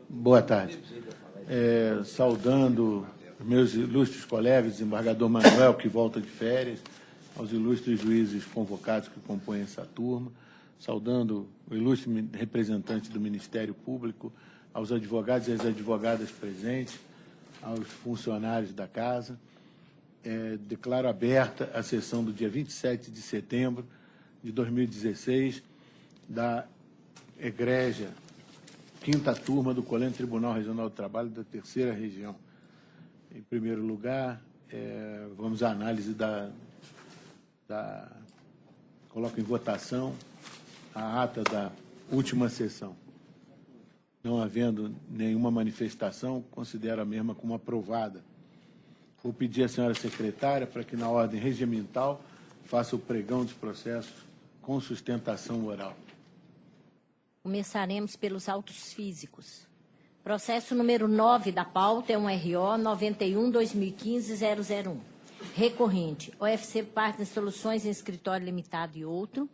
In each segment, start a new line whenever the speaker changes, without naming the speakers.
Boa tarde. Saudando os meus ilustres colegas, desembargador Manuel, que volta de férias, aos ilustres juízes convocados que compõem essa turma, saudando o ilustre representante do Ministério Público, aos advogados e às advogadas presentes, aos funcionários da Casa. Declaro aberta a sessão do dia 27 de setembro de 2016 da egrégia quinta turma do Colégio Tribunal Regional do Trabalho da Terceira Região. Em primeiro lugar, vamos à análise coloco em votação a ata da última sessão. Não havendo nenhuma manifestação, considero a mesma como aprovada. Vou pedir à senhora secretária para que, na ordem regimental, faça o pregão dos processos com sustentação oral.
Começaremos pelos autos físicos. Processo número 9 da pauta é um RO 91-2015-001. Recorrente, OFC Partners Soluções em Escritório Limitado e outro.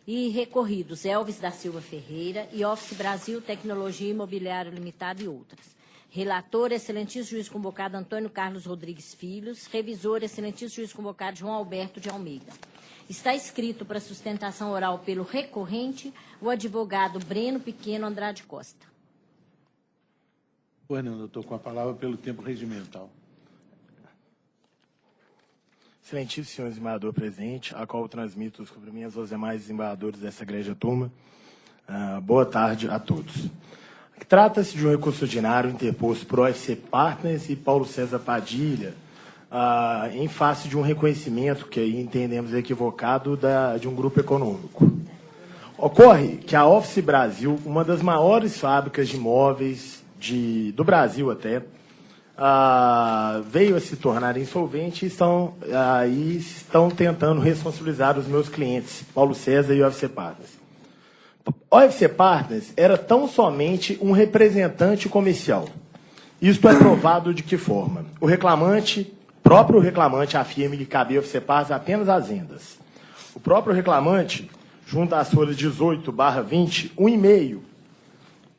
E recorridos, Elvis da Silva Ferreira e Office Brasil Tecnologia Imobiliário Limitado e outras. Relator, excelentíssimo juiz convocado Antônio Carlos Rodrigues Filhos. Revisor, excelentíssimo juiz convocado João Alberto de Almeida. Está escrito para sustentação oral pelo recorrente o advogado Breno Pequeno Andrade Costa.
Pois não, doutor, com a palavra pelo tempo regimental.
Excelentíssimo senhor desembargador presente, a qual eu transmito os cumprimentos aos demais desembargadores dessa egrégia turma. Boa tarde a todos. Trata-se de um recurso ordinário interposto por OFC Partners e Paulo César Padilha, em face de um reconhecimento que entendemos equivocado de um grupo econômico. Ocorre que a Office Brasil, uma das maiores fábricas de imóveis do Brasil até, veio a se tornar insolvente e estão tentando responsabilizar os meus clientes, Paulo César e OFC Partners. OFC Partners era tão somente um representante comercial. Isto é provado de que forma? O próprio reclamante afirma que cabia OFC Partners apenas as vendas. O próprio reclamante, junto às folhas 18/20, um e-mail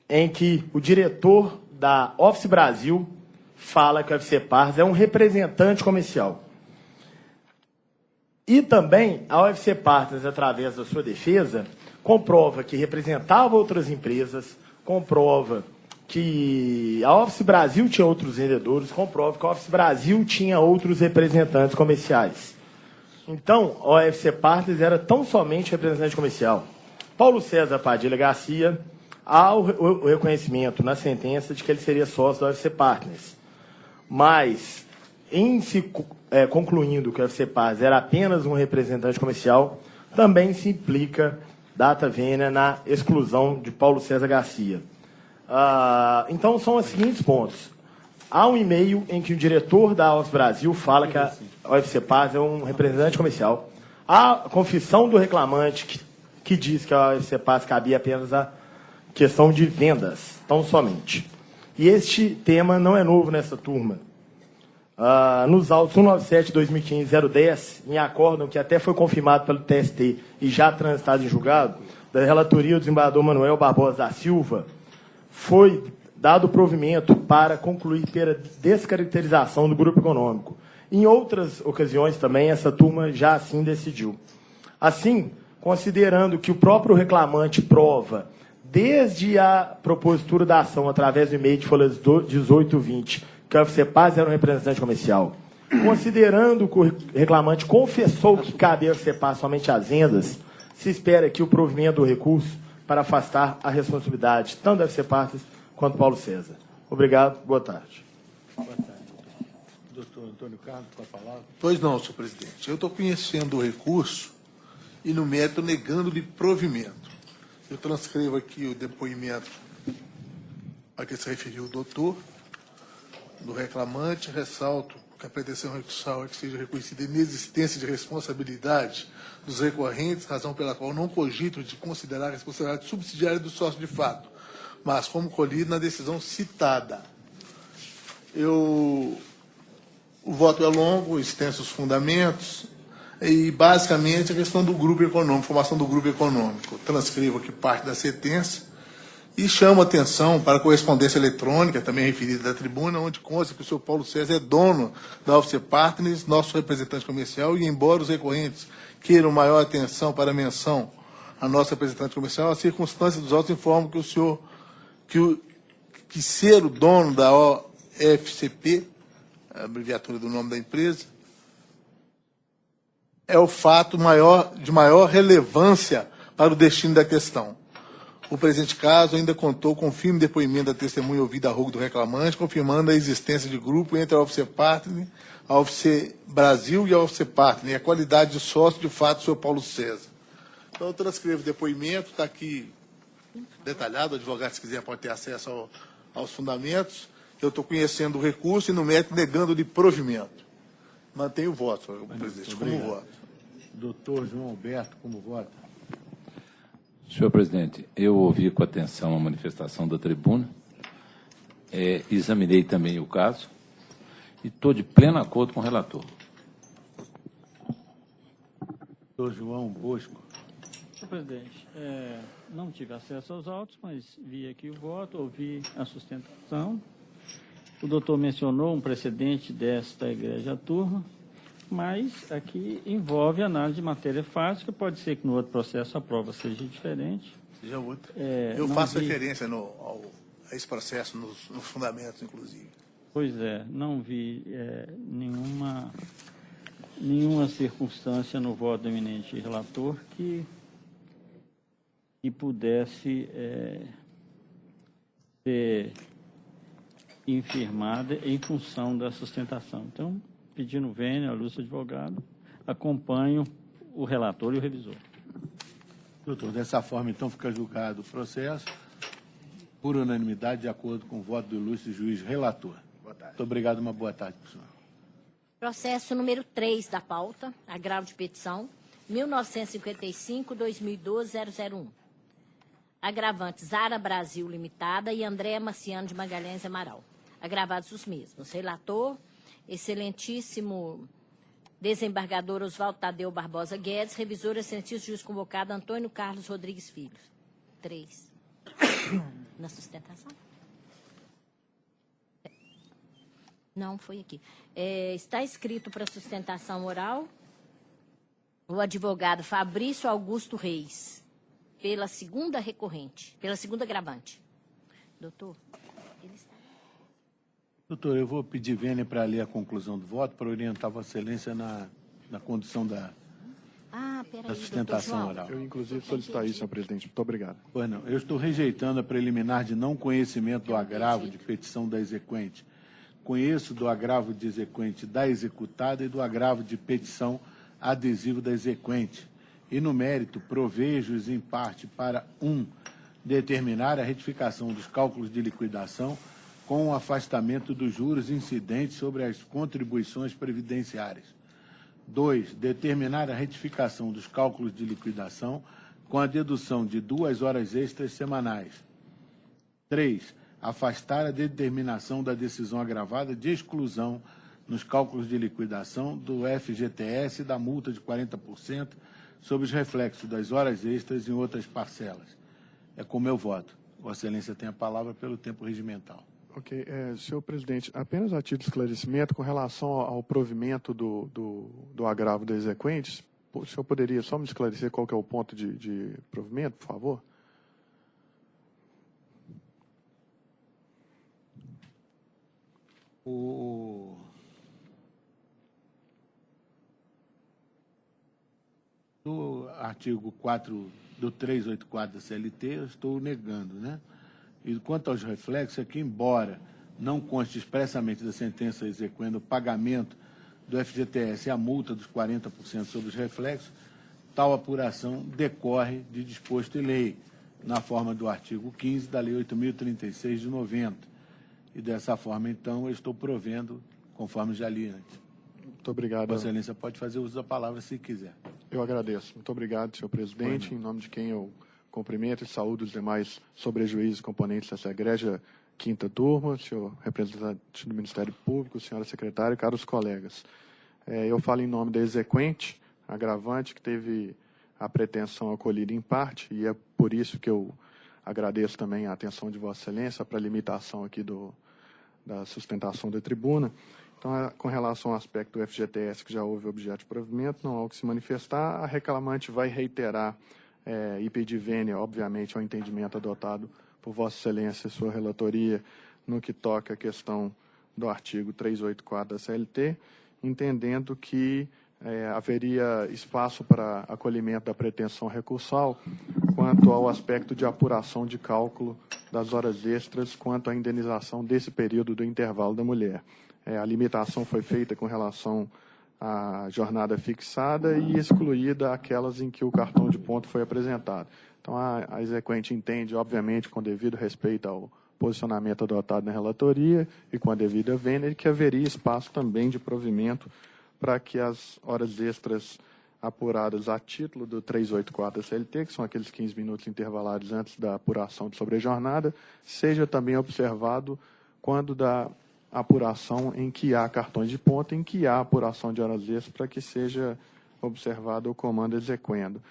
em que o diretor da Office Brasil fala que o OFC Partners é um representante comercial. E também a OFC Partners, através da sua defesa, comprova que representava outras empresas, comprova que a Office Brasil tinha outros vendedores, comprova que a Office Brasil tinha outros representantes comerciais. Então, a OFC Partners era tão somente representante comercial. Paulo César Padilha Garcia, há o reconhecimento na sentença de que ele seria sócio da OFC Partners. Mas, concluindo que a OFC Partners era apenas um representante comercial, também se implica data vênia na exclusão de Paulo César Garcia. Então, são os seguintes pontos. Há um e-mail em que o diretor da Office Brasil fala que a OFC Partners é um representante comercial. Há a confissão do reclamante que diz que a OFC Partners cabia apenas a questão de vendas, tão somente. E este tema não é novo nessa turma. Nos autos 197/2015-010, em acórdão que até foi confirmado pelo TST e já transitado em julgado, da relatoria do desembargador Manuel Barbosa da Silva, foi dado provimento para concluir pela descaracterização do grupo econômico. Em outras ocasiões também, essa turma já assim decidiu. Assim, considerando que o próprio reclamante prova, desde a propositura da ação, através do e-mail de folhas 18/20, que a OFC Partners era um representante comercial, considerando que o reclamante confessou que cabia a OFC Partners somente as vendas, se espera aqui o provimento do recurso para afastar a responsabilidade tanto da OFC Partners quanto Paulo César. Obrigado, boa tarde.
Boa tarde. Doutor Antônio Carlos, com a palavra.
Pois não, senhor presidente. Eu estou conhecendo o recurso e, no mérito, negando-lhe provimento. Eu transcrevo aqui o depoimento a que se referiu o doutor, do reclamante, ressalto que a pretensão recursal é que seja reconhecida a inexistência de responsabilidade dos recorrentes, razão pela qual não cogito de considerar a responsabilidade subsidiária do sócio de fato, mas como colhido na decisão citada. O voto é longo, extensos fundamentos, e basicamente a questão do grupo econômico, formação do grupo econômico. Transcrevo aqui parte da sentença E chamo a atenção para a correspondência eletrônica, também referida da tribuna, onde consta que o senhor Paulo César é dono da UFC Partners, nosso representante comercial, e embora os recorrentes queiram maior atenção para a menção a nosso representante comercial, as circunstâncias dos autos informam que o senhor, que ser o dono da OFCP, a abreviatura do nome da empresa, é o fato de maior relevância para o destino da questão. O presente caso ainda contou com firme depoimento da testemunha ouvida a rogo do reclamante, confirmando a existência de grupo entre a UFC Partner, a UFC Brasil e a UFC Partner, e a qualidade de sócio, de fato, do senhor Paulo César. Então, eu transcrevo o depoimento, está aqui detalhado, o advogado, se quiser, pode ter acesso aos fundamentos. Eu estou conhecendo o recurso e, no mérito, negando de provimento. Mantenho o voto, senhor presidente, como voto.
Doutor João Alberto, como vota?
Senhor presidente, eu ouvi com atenção a manifestação da tribuna, examinei também o caso e estou de pleno acordo com o relator.
Doutor João Bosco.
Senhor presidente, não tive acesso aos autos, mas vi aqui o voto, ouvi a sustentação. O doutor mencionou um precedente desta egrégia turma, mas aqui envolve análise de matéria fática, pode ser que no outro processo a prova seja diferente.
Seja outra. Eu faço referência a esse processo nos fundamentos, inclusive.
Pois não vi nenhuma circunstância no voto do eminente relator que pudesse ser infirmada em função da sustentação. Então, pedindo vênia, à luz do advogado, acompanho o relator e o revisor.
Doutor, dessa forma, então, fica julgado o processo por unanimidade, de acordo com o voto do ilustre juiz relator. Boa tarde. Muito obrigado, uma boa tarde, senhor.
Processo número 3 da pauta, agravo de petição, 1955-2012-001. Agravantes Zara Brasil Limitada e Andréa Marciano de Magalhães Amaral. Agravados os mesmos. Relator, excelentíssimo desembargador Oswaldo Tadeu Barbosa Guedes, revisor, excelentíssimo juiz convocado Antônio Carlos Rodrigues Filho. 3. Na sustentação? Não, foi aqui. Está escrito para sustentação oral o advogado Fabrício Augusto Reis, pela segunda recorrente, pela segunda agravante. Doutor, ele está...
Doutor, eu vou pedir vênia para ler a conclusão do voto, para orientar Vossa Excelência na condução da sustentação oral.
Eu, inclusive, solicitar isso, senhor presidente. Muito obrigado.
Pois não. Eu estou rejeitando a preliminar de não conhecimento do agravo de petição da exequente. Conheço do agravo de exequente da executada e do agravo de petição adesivo da exequente. E, no mérito, provejos em parte para 1. Determinar a retificação dos cálculos de liquidação com o afastamento dos juros incidentes sobre as contribuições previdenciárias. 2. Determinar a retificação dos cálculos de liquidação com a dedução de 2 horas extras semanais. 3. Afastar a determinação da decisão agravada de exclusão nos cálculos de liquidação do FGTS e da multa de 40% sobre os reflexos das horas extras em outras parcelas. É como eu voto. Vossa Excelência tem a palavra pelo tempo regimental.
Ok. Senhor presidente, apenas a título de esclarecimento, com relação ao provimento do agravo da exequentes, o senhor poderia só me esclarecer qual que é o ponto de provimento, por favor?
Do artigo 4 do 384 da CLT, eu estou negando, né? E quanto aos reflexos, é que, embora não conste expressamente da sentença exequendo o pagamento do FGTS e a multa dos 40% sobre os reflexos, tal apuração decorre de disposto em lei, na forma do artigo 15 da Lei 8.036 de 90. E, dessa forma, então, eu estou provendo, conforme já li antes.
Muito obrigado.
Vossa Excelência pode fazer uso da palavra se quiser.
Eu agradeço. Muito obrigado, senhor presidente, em nome de quem eu cumprimento e saúdo os demais sobrejuízes e componentes dessa egrégia quinta turma, senhor representante do Ministério Público, senhora secretária e caros colegas. Eu falo em nome da exequente, agravante, que teve a pretensão acolhida em parte, e é por isso que eu agradeço também a atenção de Vossa Excelência para a limitação aqui da sustentação da tribuna. Então, com relação ao aspecto do FGTS, que já houve objeto de provimento, não há o que se manifestar. A reclamante vai reiterar e pedir vênia, obviamente, ao entendimento adotado por Vossa Excelência e sua relatoria no que toca à questão do artigo 384 da CLT, entendendo que haveria espaço para acolhimento da pretensão recursal quanto ao aspecto de apuração de cálculo das horas extras quanto à indenização desse período do intervalo da mulher. A limitação foi feita com relação à jornada fixada e excluída aquelas em que o cartão de ponto foi apresentado. Então, a exequente entende, obviamente, com devido respeito ao posicionamento adotado na relatoria e com a devida vênia, que haveria espaço também de provimento para que as horas extras apuradas a título do 384 da CLT, que são aqueles 15 minutos intervalados antes da apuração de sobrejornada, seja também observado quando da apuração em que há cartões de ponto, em que há apuração de horas extras, para que seja observado o comando exequendo.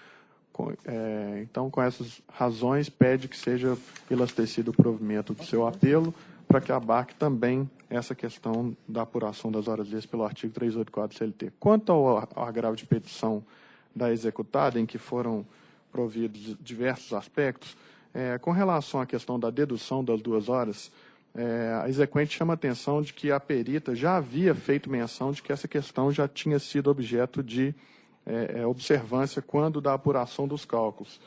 Então, com essas razões, pede que seja elastecido o provimento do seu apelo, para que abarque também essa questão da apuração das horas extras pelo artigo 384 do CLT. Quanto ao agravo de petição da executada, em que foram providos diversos aspectos, com relação à questão da dedução das 2 horas, a exequente chama a atenção de que a perita já havia feito menção de que essa questão já tinha sido objeto de observância quando da apuração dos cálculos.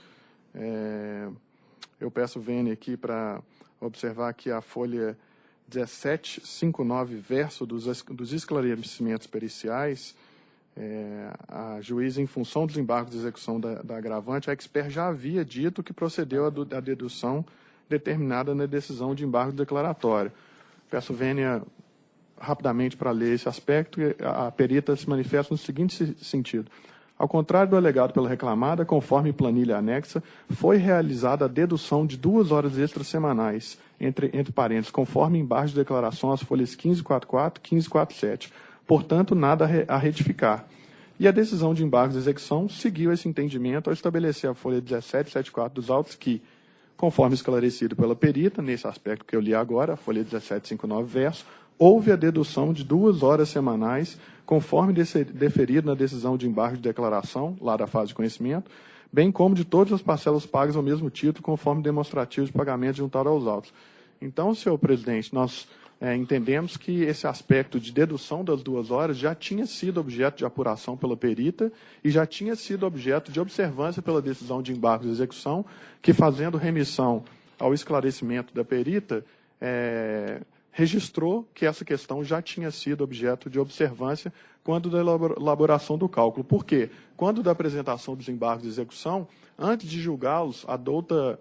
Eu peço vênia aqui para observar que a folha 1759, verso dos esclarecimentos periciais, a juíza, em função dos embargos de execução da agravante, a expert já havia dito que procedeu à dedução determinada na decisão de embargo declaratório. Peço vênia rapidamente para ler esse aspecto, e a perita se manifesta no seguinte sentido. Ao contrário do alegado pela reclamada, conforme planilha anexa, foi realizada a dedução de 2 horas extras semanais, entre parênteses, conforme embargo de declaração às folhas 1544 e 1547. Portanto, nada a retificar. E a decisão de embargo de execução seguiu esse entendimento ao estabelecer a folha 1774 dos autos que, conforme esclarecido pela perita, nesse aspecto que eu li agora, a folha 1759, verso, houve a dedução de 2 horas semanais, conforme deferido na decisão de embargo de declaração, lá da fase de conhecimento, bem como de todas as parcelas pagas ao mesmo título, conforme demonstrativo de pagamento juntado aos autos. Então, senhor presidente, nós entendemos que esse aspecto de dedução das 2 horas já tinha sido objeto de apuração pela perita e já tinha sido objeto de observância pela decisão de embargo de execução, que, fazendo remissão ao esclarecimento da perita, registrou que essa questão já tinha sido objeto de observância quando da elaboração do cálculo. Por quê? Quando da apresentação dos embargos de execução, antes de julgá-los, a douta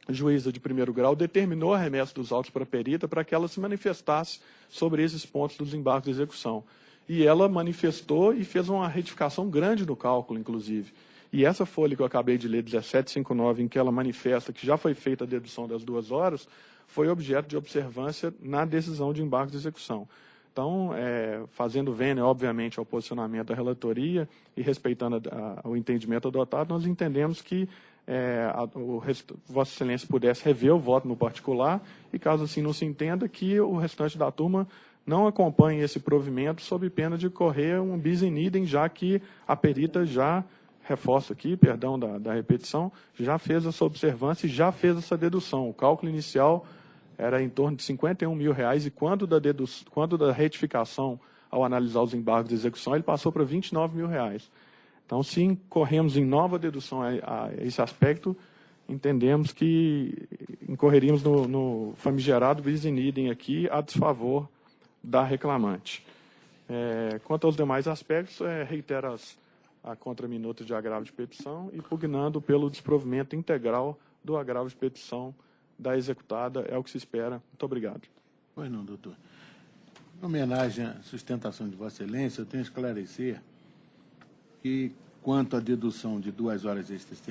juíza de 1º grau determinou a remessa dos autos para a perita para que ela se manifestasse sobre esses pontos dos embargos de execução. E ela manifestou e fez uma retificação grande no cálculo, inclusive. E essa folha que eu acabei de ler, 1759, em que ela manifesta que já foi feita a dedução das 2 horas, foi objeto de observância na decisão de embargo de execução. Então, fazendo vênia, obviamente, ao posicionamento da relatoria e respeitando o entendimento adotado, nós entendemos que Vossa Excelência pudesse rever o voto no particular e, caso assim não se entenda, que o restante da turma não acompanhe esse provimento sob pena de correr um bis in idem, já que a perita já, reforço aqui, perdão da repetição, já fez essa observância e já fez essa dedução. O cálculo inicial era em torno de R$51 mil, e quando da retificação, ao analisar os embargos de execução, ele passou para R$29 mil. Então, se incorremos em nova dedução a esse aspecto, entendemos que incorreríamos no famigerado bis in idem aqui, a desfavor da reclamante. Quanto aos demais aspectos, reitero a contraminuta de agravo de petição e pugnando pelo desprovimento integral do agravo de petição da executada, é o que se espera. Muito obrigado.
Pois não, doutor. Em homenagem à sustentação de Vossa Excelência, eu tenho a esclarecer que, quanto à dedução de 2 horas extras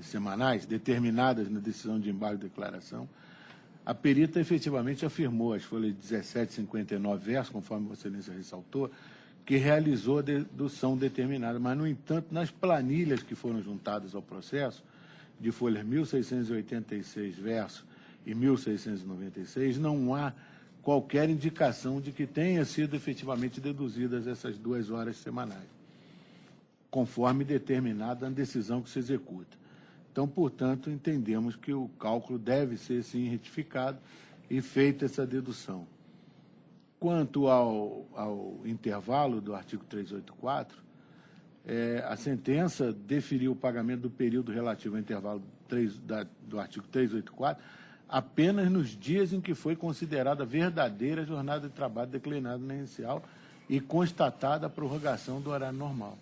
semanais, determinadas na decisão de embargo de declaração, a perita efetivamente afirmou, as folhas 1759, verso, conforme Vossa Excelência ressaltou, que realizou a dedução determinada, mas, no entanto, nas planilhas que foram juntadas ao processo, de folhas 1.686 verso e 1.696, não há qualquer indicação de que tenha sido efetivamente deduzidas essas 2 horas semanais, conforme determinada a decisão que se executa. Então, portanto, entendemos que o cálculo deve ser, sim, retificado e feita essa dedução. Quanto ao intervalo do artigo 384, a sentença deferiu o pagamento do período relativo ao intervalo do artigo 384 apenas nos dias em que foi considerada verdadeira jornada de trabalho declinada na inicial e constatada a prorrogação do horário normal.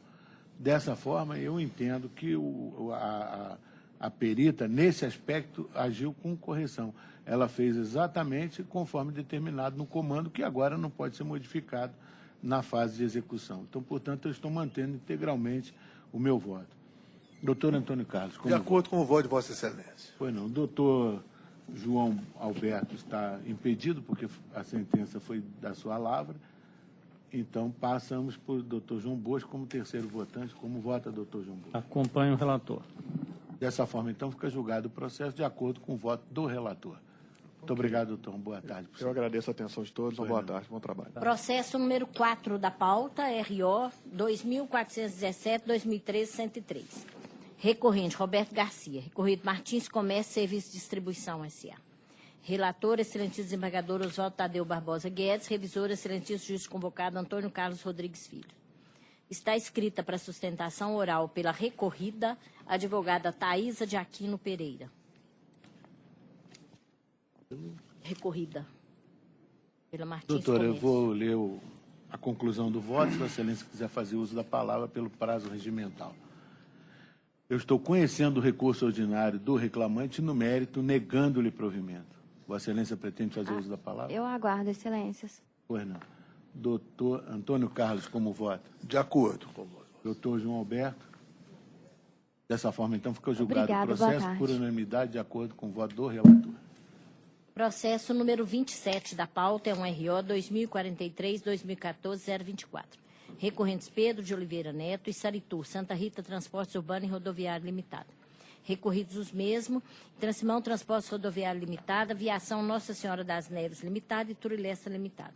Dessa forma, eu entendo que a perita, nesse aspecto, agiu com correção. Ela fez exatamente conforme determinado no comando, que agora não pode ser modificado na fase de execução. Então, portanto, eu estou mantendo integralmente o meu voto. Doutor Antônio Carlos.
De acordo com o voto de Vossa Excelência.
Pois não. O doutor João Alberto está impedido, porque a sentença foi da sua lavra. Então, passamos por doutor João Bosco como terceiro votante. Como vota doutor João Bosco?
Acompanho o relator.
Dessa forma, então, fica julgado o processo de acordo com o voto do relator. Muito obrigado, doutor. Boa tarde.
Eu agradeço a atenção de todos. Uma boa tarde, bom trabalho.
Processo número 4 da pauta, RO 2417-2013-103. Recorrente, Roberto Garcia. Recorrido, Martins Comércio Serviço de Distribuição, S.A. Relator, excelentíssimo desembargador Oswaldo Tadeu Barbosa Guedes. Revisor, excelentíssimo juiz convocado Antônio Carlos Rodrigues Filho. Está escrita para sustentação oral pela recorrida, advogada Thaisa de Aquino Pereira. Recorrida. Pela Martins
Doutor, eu
Comércio.
vou ler a conclusão do voto, se Vossa Excelência quiser fazer uso da palavra pelo prazo regimental. Eu estou conhecendo o recurso ordinário do reclamante no mérito, negando-lhe provimento. Vossa Excelência pretende fazer uso da palavra?
Eu aguardo, excelências.
Pois não. Doutor Antônio Carlos, como vota?
De acordo com o voto.
Doutor João Alberto? Dessa forma, então, fica julgado
Obrigada,
o
boa
processo
tarde.
por unanimidade, de acordo com o voto do relator.
Processo número 27 da pauta é um RO 2043-2014-024. Recorrentes Pedro de Oliveira Neto e Saritur, Santa Rita Transportes Urbano e Rodoviário Limitada. Recorridos os mesmos, Transimão Transportes Rodoviário Limitada, Viação Nossa Senhora das Neves Limitada e Turilesta Limitada.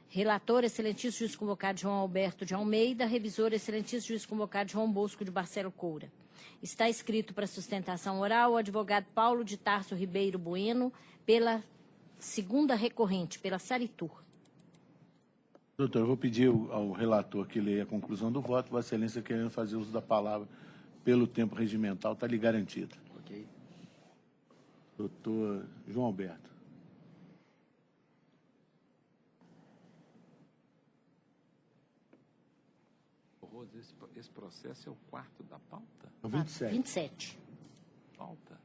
Relator, excelentíssimo juiz convocado João Alberto de Almeida. Revisor, excelentíssimo juiz convocado João Bosco de Barcelo Coura. Está escrito para sustentação oral o advogado Paulo de Tarso Ribeiro Bueno, pela segunda recorrente, pela Saritur.
Doutor, eu vou pedir ao relator que leia a conclusão do voto. Vossa Excelência, querendo fazer uso da palavra pelo tempo regimental, está lhe garantido.
Ok.
Doutor João Alberto.
Rose, esse processo é o quarto da pauta?
É o 27.
27.
Pauta.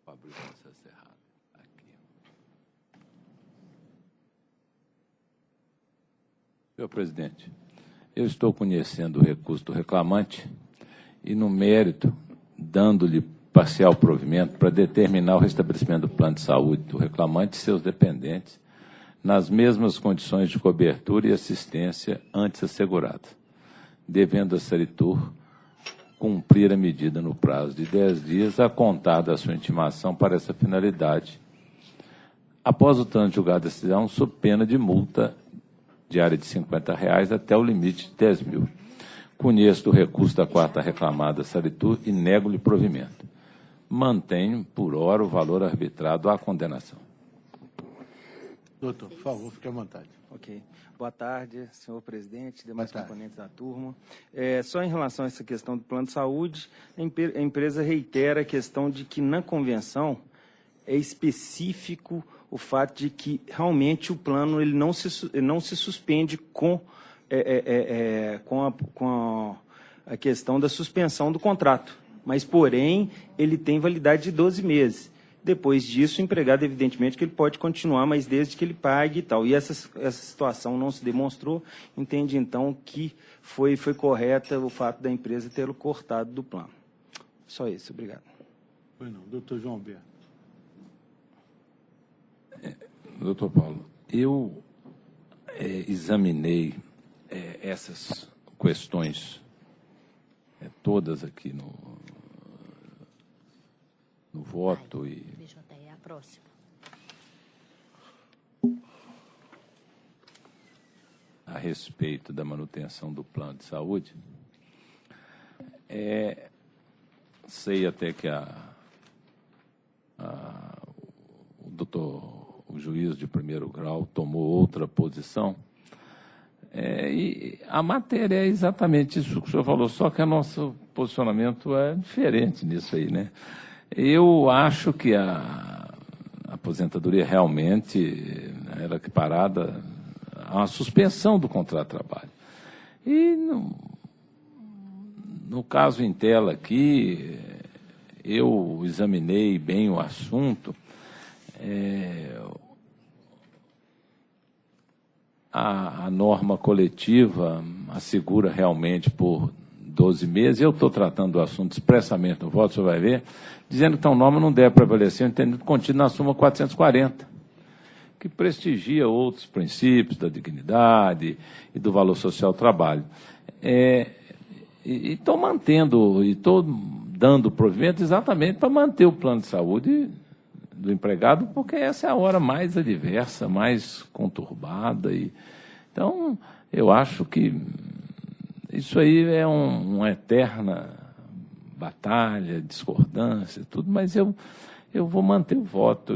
Vou abrir o processo errado. Aqui. Senhor presidente, eu estou conhecendo o recurso do reclamante e, no mérito, dando-lhe parcial provimento para determinar o restabelecimento do plano de saúde do reclamante e seus dependentes nas mesmas condições de cobertura e assistência antes assegurada, devendo a Saritur cumprir a medida no prazo de 10 dias a contar da sua intimação para essa finalidade, após o trânsito julgado da decisão, sob pena de multa diária de R$50 até o limite de 10 mil. Conheço do recurso da quarta reclamada Saritur e nego-lhe provimento. Mantenho, por hora, o valor arbitrado à condenação.
Doutor, por favor, fique à vontade.
Ok. Boa tarde, senhor presidente, demais
Boa tarde.
componentes da turma. Só em relação a essa questão do plano de saúde, a empresa reitera a questão de que na convenção é específico o fato de que realmente o plano ele não se suspende com a questão da suspensão do contrato, mas, porém, ele tem validade de 12 meses. Depois disso, o empregado, evidentemente, que ele pode continuar, mas desde que ele pague e tal. E essa situação não se demonstrou, entende, então, que foi correta o fato da empresa tê-lo cortado do plano. Só isso, obrigado.
Pois não, doutor João Alberto.
Doutor Paulo, eu examinei essas questões todas aqui no voto
Vai,
e
BJE, a próxima.
a respeito da manutenção do plano de saúde. Sei até que o juiz de primeiro grau tomou outra posição, e a matéria é exatamente isso que o senhor falou, só que o nosso posicionamento é diferente nisso aí, né? Eu acho que a aposentadoria realmente era equiparada a uma suspensão do contrato de trabalho. E no caso em tela aqui, eu examinei bem o assunto. A norma coletiva assegura realmente por 12 meses. Eu estou tratando do assunto expressamente no voto, o senhor vai ver, dizendo que tal norma não deve prevalecer o entendimento contido na súmula 440, que prestigia outros princípios da dignidade e do valor social do trabalho. E estou mantendo, e estou dando provimento exatamente para manter o plano de saúde do empregado, porque essa é a hora mais adversa, mais conturbada. Então, eu acho que isso aí é uma eterna batalha, discordância, tudo, mas eu vou manter o voto.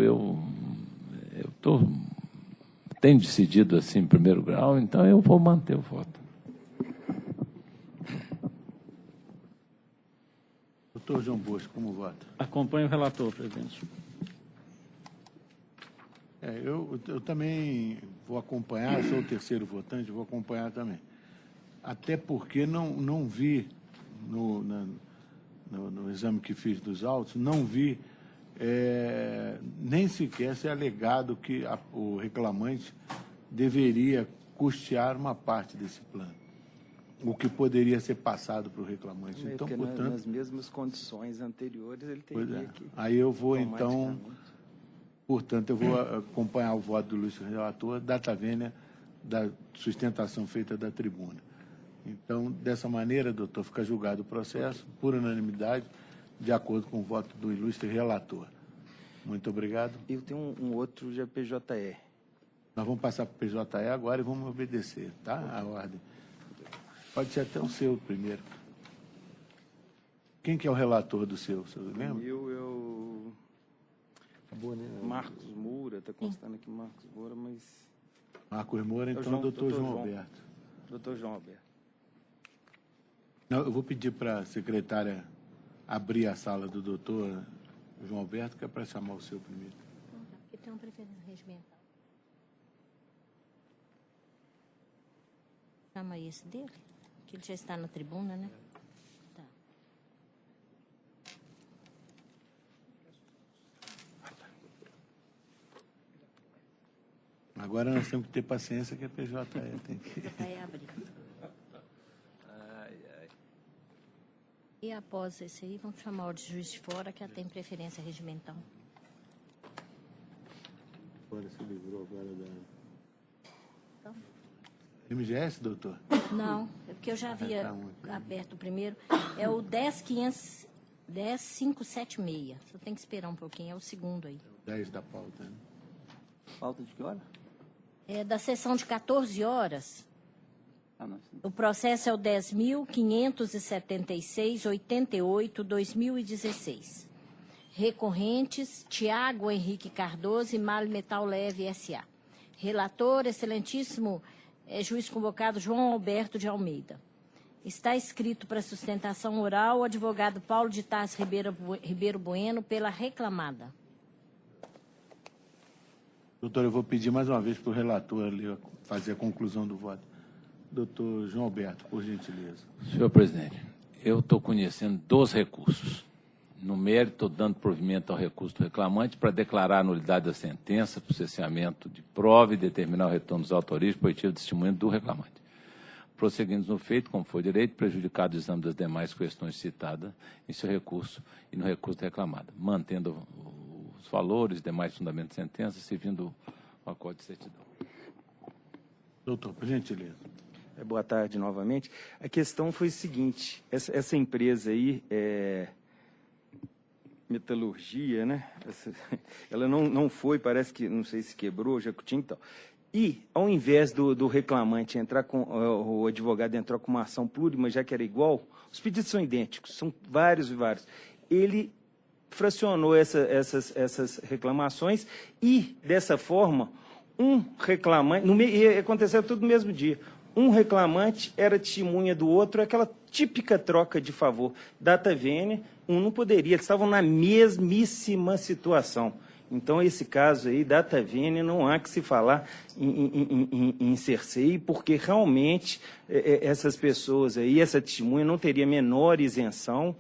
Tenho decidido assim em primeiro grau, então eu vou manter o voto.
Doutor João Bosco, como vota?
Acompanho o relator, presidente.
Eu também vou acompanhar, sou o terceiro votante, vou acompanhar também. Até porque não vi, no exame que fiz dos autos, não vi nem sequer ser alegado que o reclamante deveria custear uma parte desse plano, o que poderia ser passado para o reclamante. Então,
porque
portanto,
nas mesmas condições anteriores ele teria que...
Aí eu vou, então,
automaticamente.
portanto, eu vou acompanhar o voto do ilustre relator, data vênia da sustentação feita da tribuna. Então, dessa maneira, doutor, fica julgado o processo, por unanimidade, de acordo com o voto do ilustre relator. Muito obrigado.
Eu tenho um outro de PJE.
Nós vamos passar para o PJE agora e vamos obedecer, tá? A ordem. Pode ser até o seu primeiro. Quem que é o relator do seu? Você lembra?
Eu...
Acabou, né?
Marcos Moura, está constando aqui Marcos Moura, mas...
Marcos Moura, então, doutor João Alberto.
Doutor João Alberto.
Não, eu vou pedir para a secretária abrir a sala do doutor João Alberto, que é para chamar o seu primeiro.
Porque tem uma preferência regimental. Chama esse dele, que ele já está na tribuna, né? Tá.
Agora nós temos que ter paciência, que a PJE tem que...
PJE abrir. E após esse aí, vamos chamar o de juiz de fora, que ela tem preferência regimental.
Agora se livrou agora da...
Então,
MGS, doutor?
não, é porque eu já havia
tá muito.
aberto o primeiro. É o 10576. Só tem que esperar um pouquinho, é o segundo aí.
10 da pauta, né?
Falta de que hora?
É da sessão de 14 horas.
Não.
O processo é o 10.576-88-2016. Recorrentes, Tiago Henrique Cardoso e Mali Metal Leve S.A. Relator, excelentíssimo juiz convocado João Alberto de Almeida. Está escrito para sustentação oral o advogado Paulo de Tarso Ribeiro Bueno pela reclamada.
Doutor, eu vou pedir mais uma vez para o relator ali fazer a conclusão do voto. Doutor João Alberto, por gentileza.
Senhor presidente, eu estou conhecendo 2 recursos. No mérito, estou dando provimento ao recurso do reclamante para declarar a nulidade da sentença por cesseamento de prova e determinar o retorno dos autores positivo de testemunho do reclamante. Prosseguindo no feito, como for direito, prejudicado o exame das demais questões citadas em seu recurso e no recurso reclamado, mantendo os valores e demais fundamentos de sentença, servindo o acórdão de certidão.
Doutor, por gentileza.
Boa tarde novamente. A questão foi o seguinte, essa empresa aí, metalurgia, né? Ela não foi, parece que, não sei se quebrou, Jacutinga e tal. E, ao invés do reclamante entrar com, o advogado entrou com uma ação plurima, já que era igual, os pedidos são idênticos, são vários e vários. Ele fracionou essas reclamações e, dessa forma, um reclamante, e aconteceu tudo no mesmo dia, um reclamante era testemunha do outro, aquela típica troca de favor. Data vênia, um não poderia, eles estavam na mesmíssima situação. Então, esse caso aí, data vênia, não há que se falar em cerceio, porque realmente essas pessoas aí, essa testemunha não teria menor isenção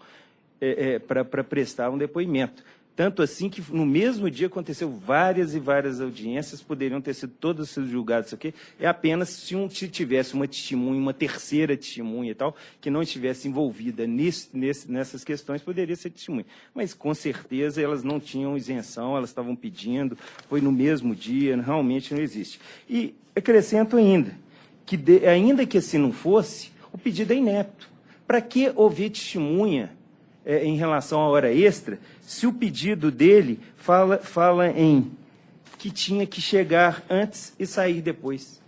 para prestar um depoimento. Tanto assim que no mesmo dia aconteceu várias e várias audiências, poderiam ter sido todas julgadas aqui, é apenas se tivesse uma testemunha, uma terceira testemunha e tal, que não estivesse envolvida nessas questões, poderia ser testemunha. Mas, com certeza, elas não tinham isenção, elas estavam pedindo, foi no mesmo dia, realmente não existe. E acrescento ainda, que ainda que assim não fosse, o pedido é inepto. Para que ouvir testemunha em relação à hora extra, se o pedido dele fala em que tinha que chegar antes e sair depois?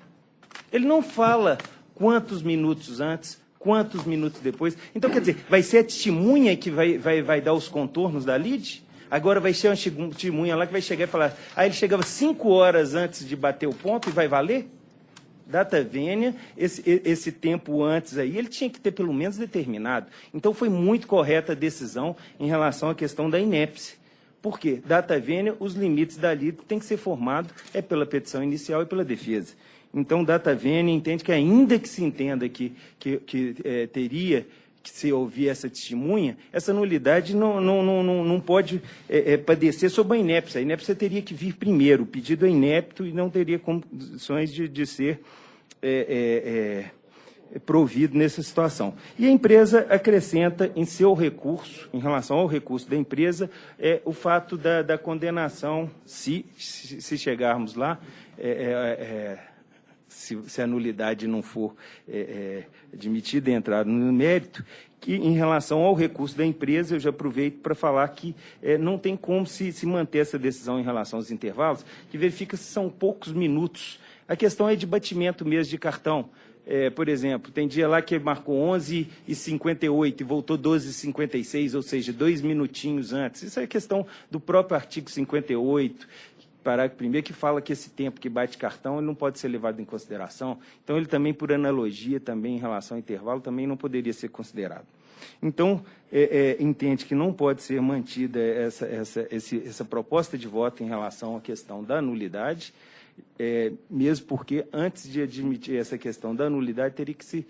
Ele não fala quantos minutos antes, quantos minutos depois. Então, quer dizer, vai ser a testemunha que vai dar os contornos da lide? Agora vai ser uma testemunha lá que vai chegar e falar, ele chegava 5 horas antes de bater o ponto e vai valer? Data vênia, esse tempo antes aí, ele tinha que ter pelo menos determinado. Então, foi muito correta a decisão em relação à questão da inépcia. Por quê? Data vênia, os limites da lide têm que ser formados pela petição inicial e pela defesa. Então, data vênia entende que, ainda que se entenda que teria que se ouvir essa testemunha, essa nulidade não pode padecer sob a inépcia. A inépcia teria que vir primeiro. O pedido é inepto e não teria condições de ser provido nessa situação. E a empresa acrescenta em seu recurso, em relação ao recurso da empresa, o fato da condenação, se chegarmos lá, se a nulidade não for admitida e entrada no mérito, que em relação ao recurso da empresa, eu já aproveito para falar que não tem como se manter essa decisão em relação aos intervalos, que verifica se são poucos minutos. A questão é de batimento mesmo de cartão. Por exemplo, tem dia lá que marcou 11h58 e voltou 12h56, ou seja, 2 minutinhos antes. Isso é questão do próprio artigo 58, parágrafo 1º, que fala que esse tempo que bate cartão ele não pode ser levado em consideração. Então, ele também, por analogia, também em relação ao intervalo, também não poderia ser considerado. Então, entende que não pode ser mantida essa proposta de voto em relação à questão da nulidade, mesmo porque, antes de admitir essa questão da nulidade, teria que se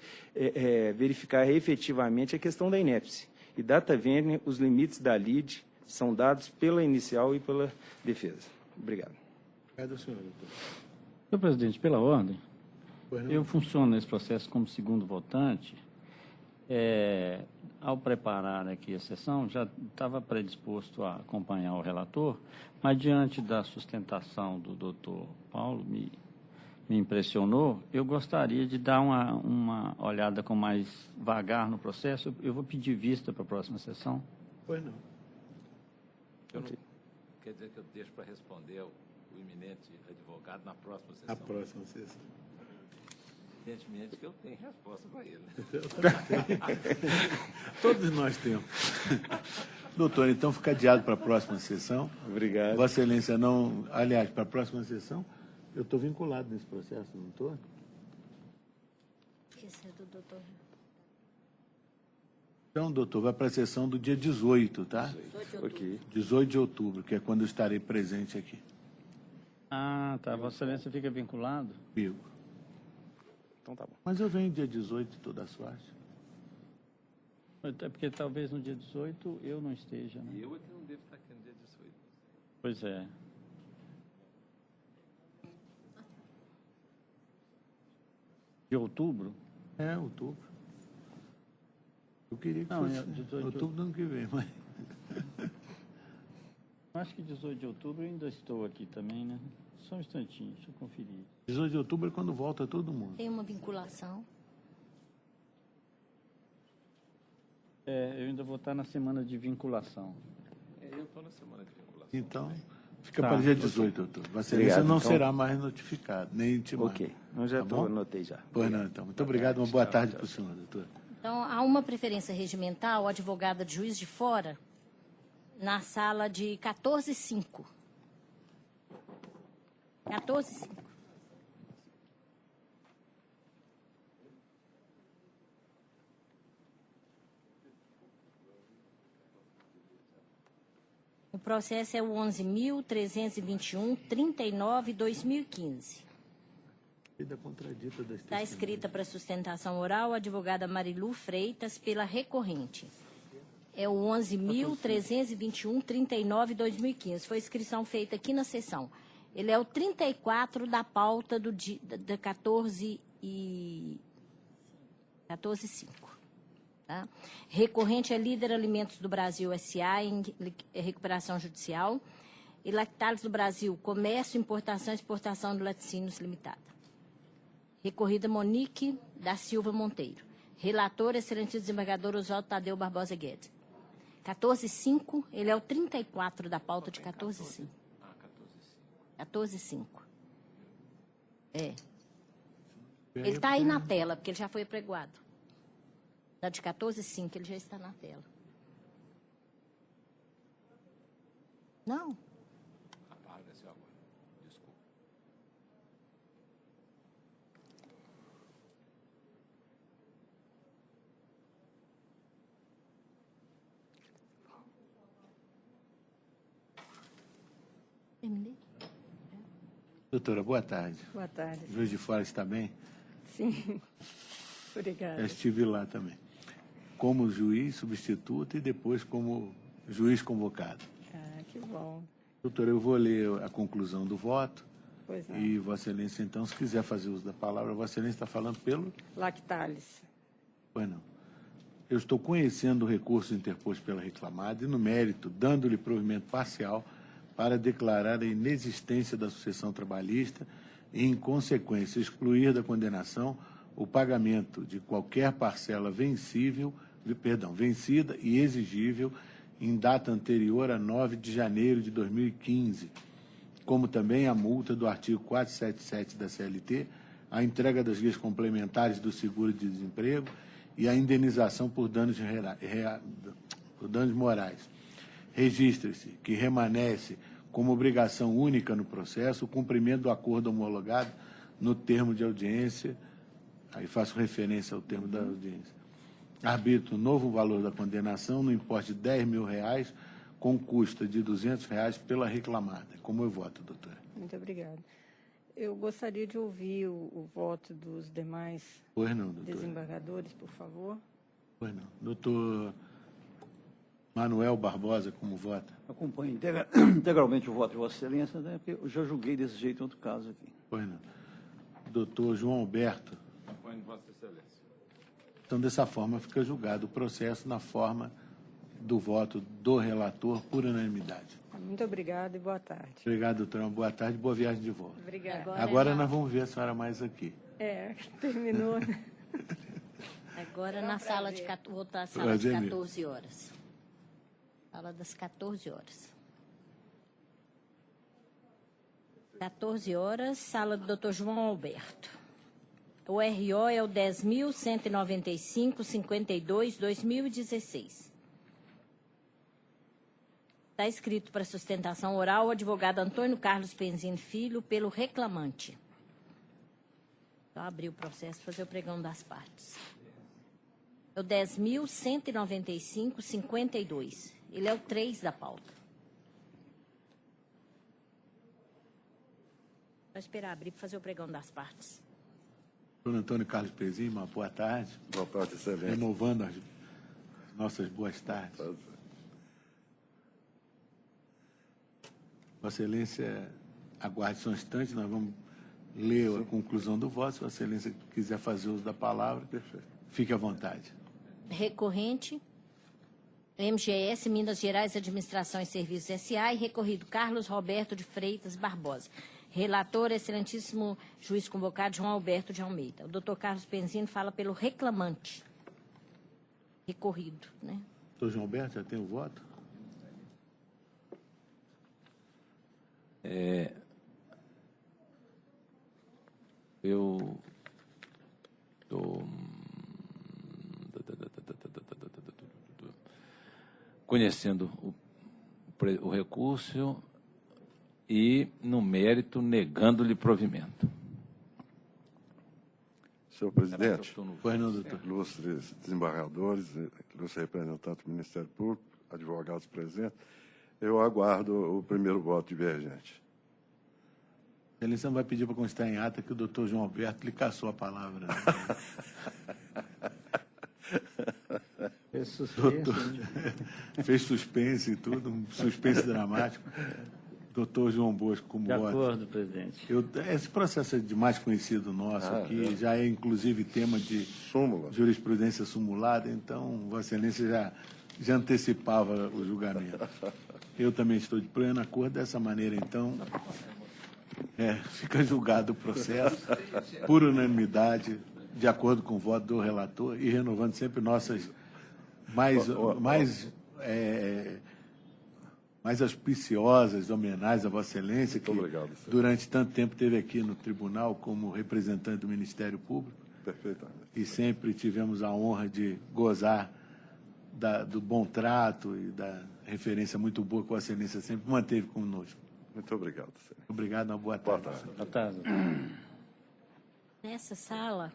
verificar efetivamente a questão da inépcia. E, data vênia, os limites da lide são dados pela inicial e pela defesa. Obrigado.
Obrigado, senhor doutor.
Senhor presidente, pela ordem,
Pois não?
eu funciono nesse processo como segundo votante. Ao preparar aqui a sessão, já estava predisposto a acompanhar o relator, mas diante da sustentação do doutor Paulo, me impressionou, eu gostaria de dar uma olhada com mais vagar no processo. Eu vou pedir vista para a próxima sessão.
Pois não.
Quer dizer que eu deixo para responder o eminente advogado na próxima sessão.
Na próxima sessão.
Evidentemente que eu tenho resposta para ele.
Todos nós temos. Doutor, então fica adiado para a próxima sessão.
Obrigado.
Vossa Excelência não... Aliás, para a próxima sessão, eu estou vinculado nesse processo, não estou?
Esse é do doutor.
Então, doutor, vai para a sessão do dia 18, tá? 18 de outubro, que é quando eu estarei presente aqui.
Ah, tá. Vossa Excelência fica vinculado?
Comigo.
Então, tá bom.
Mas eu venho dia 18, toda a sorte.
Até porque talvez no dia 18 eu não esteja, né?
Eu é que não devo estar aqui no dia 18.
Pois é. De outubro?
Outubro. Eu queria que
Não,
fosse
18 de
outubro do ano que vem, mas...
Acho que 18 de outubro eu ainda estou aqui também, né? Só um instantinho, deixa eu conferir.
18 de outubro é quando volta todo mundo.
Tem uma vinculação.
Eu ainda vou estar na semana de vinculação.
Eu estou na semana de vinculação.
Então, fica
Tá.
para o dia 18, doutor. Vossa Excelência
Obrigado,
não
então.
será mais notificado, nem intimado.
Ok, eu já
Tá bom?
anotei já.
Pois não, então. Muito obrigado, uma boa tarde para o senhor, doutor.
Então, há uma preferência regimental, advogada de Juiz de Fora, na sala de 14h05. 14h05. O processo é o 11.321-39/2015.
Vida contradita das
Está escrita para sustentação oral a advogada Marilu Freitas, pela recorrente. É o 11.321-39/2015. Foi inscrição feita aqui na sessão. Ele é o 34 da pauta do dia, da 14h05. Tá? Recorrente é Líder Alimentos do Brasil S.A. em recuperação judicial. E Lactalis do Brasil, Comércio, Importação e Exportação de Laticínios Limitada. Recorrida Monique da Silva Monteiro. Relator, excelente desembargador Oswaldo Tadeu Barbosa Guedes. 14h05, ele é o 34 da pauta de 14h05. 14h05. É. Ele está aí na tela, porque ele já foi apregoado. Da de 14h05, ele já está na tela. Não.
Apareceu agora. Desculpa.
Terminei?
Doutora, boa tarde.
Boa tarde.
Juiz de Fora está bem?
Sim. Obrigada.
Eu estive lá também. Como juiz substituto e depois como juiz convocado.
Ah, que bom.
Doutor, eu vou ler a conclusão do voto.
Pois não.
E Vossa Excelência, então, se quiser fazer uso da palavra, Vossa Excelência está falando pelo...
Lactalis.
Pois não. Eu estou conhecendo o recurso interposto pela reclamada e, no mérito, dando-lhe provimento parcial para declarar a inexistência da sucessão trabalhista e, em consequência, excluir da condenação o pagamento de qualquer parcela vencida e exigível em data anterior a 9 de janeiro de 2015, como também a multa do artigo 477 da CLT, a entrega das guias complementares do seguro-desemprego e a indenização por danos morais. Registre-se que remanesce como obrigação única no processo o cumprimento do acordo homologado no termo de audiência, aí faço referência ao termo da audiência. Arbitro novo valor da condenação no importe de R$10.000, com custa de R$200 pela reclamada. Como eu voto, doutora?
Muito obrigada. Eu gostaria de ouvir o voto dos demais
Pois não, doutora.
desembargadores, por favor.
Pois não. Doutor Manuel Barbosa, como vota?
Acompanho integralmente o voto de Vossa Excelência, né, porque eu já julguei desse jeito em outro caso aqui.
Pois não. Doutor João Alberto.
Acompanho Vossa Excelência.
Então, dessa forma, fica julgado o processo na forma do voto do relator por unanimidade.
Muito obrigada e boa tarde.
Obrigado, doutora. Uma boa tarde e boa viagem de volta.
Obrigada.
Agora nós vamos ver a senhora mais aqui.
Terminou.
Agora na sala de outra sala de 14 horas. Sala das 14 horas. 14 horas, sala do Dr. João Alberto. O RO é o 10.195-52/2016. Está escrito para sustentação oral o advogado Antônio Carlos Penzini Filho, pelo reclamante. Vou abrir o processo, fazer o pregão das partes. É o 10.195-52. Ele é o 3 da pauta. Vou esperar abrir para fazer o pregão das partes.
Doutor Antônio Carlos Pezinho, uma boa tarde.
Boa tarde, excelência.
Renovando as nossas boas tardes. Vossa Excelência, aguarde só um instante, nós vamos ler a conclusão do voto. Se Vossa Excelência quiser fazer uso da palavra, fique à vontade.
Recorrente, MGS, Minas Gerais Administração e Serviços S.A. e recorrido Carlos Roberto de Freitas Barbosa. Relator, excelentíssimo juiz convocado João Alberto de Almeida. O doutor Carlos Penzini fala pelo reclamante. recorrido, né?
Doutor João Alberto, já tem o voto?
Eu estou conhecendo o recurso e, no mérito, negando-lhe provimento.
Senhor presidente,
Pois não, doutor.
ilustres desembargadores, ilustres representantes do Ministério Público, advogados presentes, eu aguardo o primeiro voto divergente.
A eleição vai pedir para constar em ata que o doutor João Alberto lhe cassou a palavra. Né?
É suspenso,
Fez suspense e tudo, um suspense dramático. Doutor João Bosco, como
De
voto.
acordo, presidente.
Esse processo é de mais conhecido nosso aqui, já é inclusive tema de
Súmula.
jurisprudência sumulada, então Vossa Excelência já antecipava o julgamento. Eu também estou de pleno acordo dessa maneira, então. Fica julgado o processo por unanimidade, de acordo com o voto do relator e renovando sempre nossas mais auspiciosas homenagens a Vossa Excelência, que
obrigado, senhor.
durante tanto tempo esteve aqui no tribunal como representante do Ministério Público.
Perfeitamente.
E sempre tivemos a honra de gozar do bom trato e da referência muito boa que Vossa Excelência sempre manteve conosco.
Muito obrigado, senhor.
Obrigado, uma boa tarde.
Boa tarde.
Nessa sala,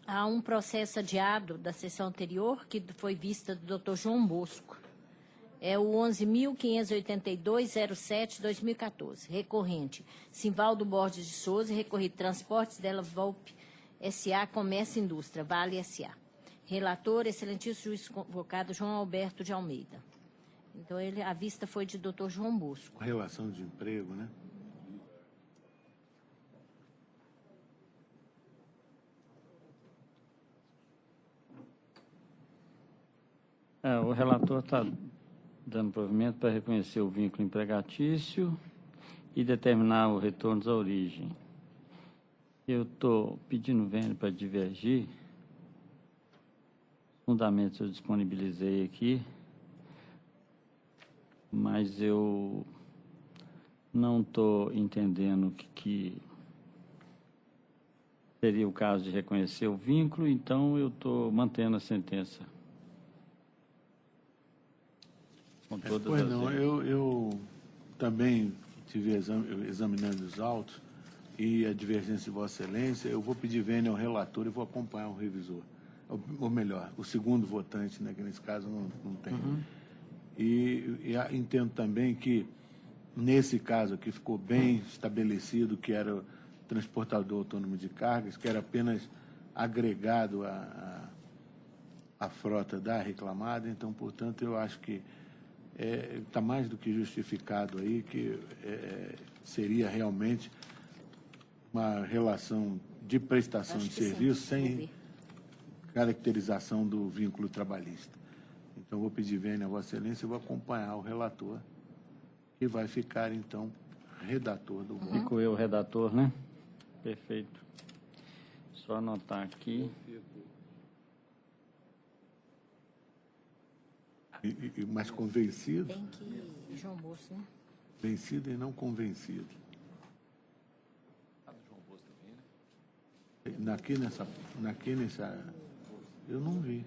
há um processo adiado da sessão anterior, que foi vista do Dr. João Bosco. É o 11.582.07/2014. Recorrente, Simvaldo Borges de Souza, recorrido Transportes Della Volpe S.A., Comércio e Indústria, Vale S.A. Relator, excelentíssimo juiz convocado João Alberto de Almeida. Então, a vista foi de Dr. João Bosco.
Relação de emprego, né?
O relator está dando provimento para reconhecer o vínculo empregatício e determinar o retorno à origem. Eu estou pedindo vênia para divergir. Fundamentos eu disponibilizei aqui, mas eu não estou entendendo que seria o caso de reconhecer o vínculo, então eu estou mantendo a sentença. Com todas
Pois
as
não,
letras.
eu também estive examinando os autos e a divergência de Vossa Excelência. Eu vou pedir vênia ao relator e vou acompanhar o revisor. Ou melhor, o segundo votante, né, que nesse caso não tem. Entendo também que, nesse caso aqui, ficou bem estabelecido que era o transportador autônomo de cargas, que era apenas agregado à frota da reclamada. Então, portanto, eu acho que está mais do que justificado aí que seria realmente uma relação de prestação de serviço sem caracterização do vínculo trabalhista. Então, vou pedir vênia a Vossa Excelência e vou acompanhar o relator, que vai ficar, então, redator do voto.
Fico eu, redator, né? Perfeito. Só anotar aqui.
Mas convencido,
Tem que João Bosco, né?
vencido e não convencido. Aqui nessa, eu não vi.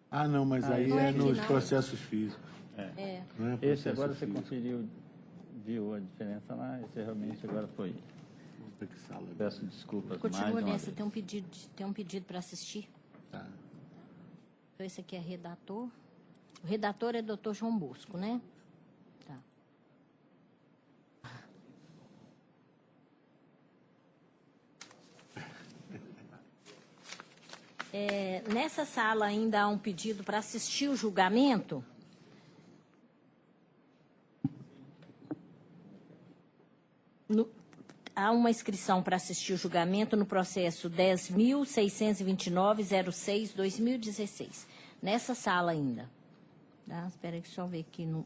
Ah, não, mas aí
não é
é
aqui,
nos
não.
processos físicos.
É.
Não é
Esse
processo
agora você
físico.
conferiu, viu a diferença lá, esse realmente agora foi.
Vamos ver que sala.
Peço desculpas mais
Continua
uma
nessa,
vez.
tem um pedido para assistir.
Tá.
Então, esse aqui é redator. O redator é Dr. João Bosco, né? Tá. Nessa sala ainda há um pedido para assistir o julgamento. Há uma inscrição para assistir o julgamento no processo 10.629.06/2016. Nessa sala ainda. Tá? Espera aí, deixa eu ver aqui no...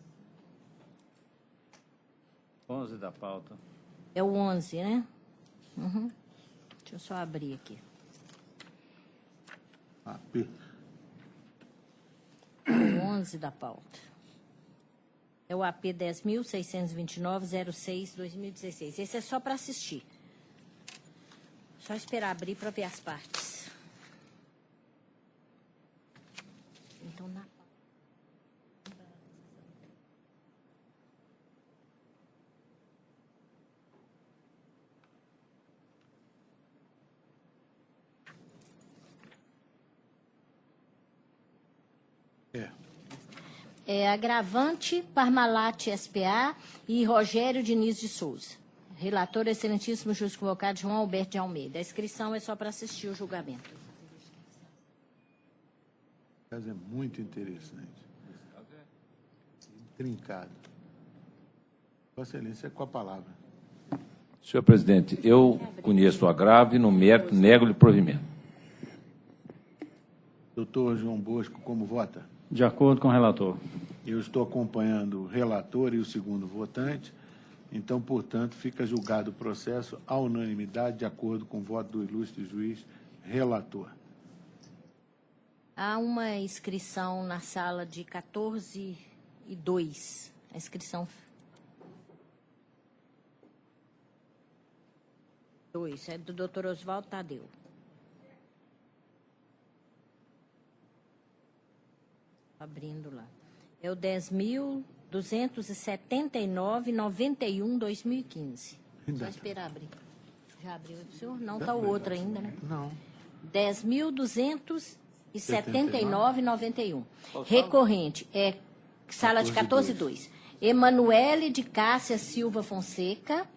11 da pauta.
É o 11, né? Uhum. Deixa eu só abrir aqui.
AP.
11 da pauta. É o AP 10.629.06/2016. Esse é só para assistir. Só esperar abrir para ver as partes. Então, na Agravante, Parmalat S.P.A. e Rogério Diniz de Souza. Relator, excelentíssimo juiz convocado João Alberto de Almeida. A inscrição é só para assistir o julgamento.
O caso é muito interessante. Intrincado. Vossa Excelência, com a palavra.
Senhor presidente, eu conheço o agravo e, no mérito, nego-lhe provimento.
Doutor João Bosco, como vota?
De acordo com o relator.
Eu estou acompanhando o relator e o segundo votante, então, portanto, fica julgado o processo à unanimidade, de acordo com o voto do ilustre juiz relator.
Há uma inscrição na sala de 14:02. A inscrição 2 é do doutor Oswaldo Tadeu. Abrindo lá. É o 10.279.91/2015. Só esperar abrir. Já abriu, senhor? Não, está o outro ainda, né?
Não.
10.279,91. Recorrente, é sala de 14:02. Emanuele de Cássia Silva Fonseca,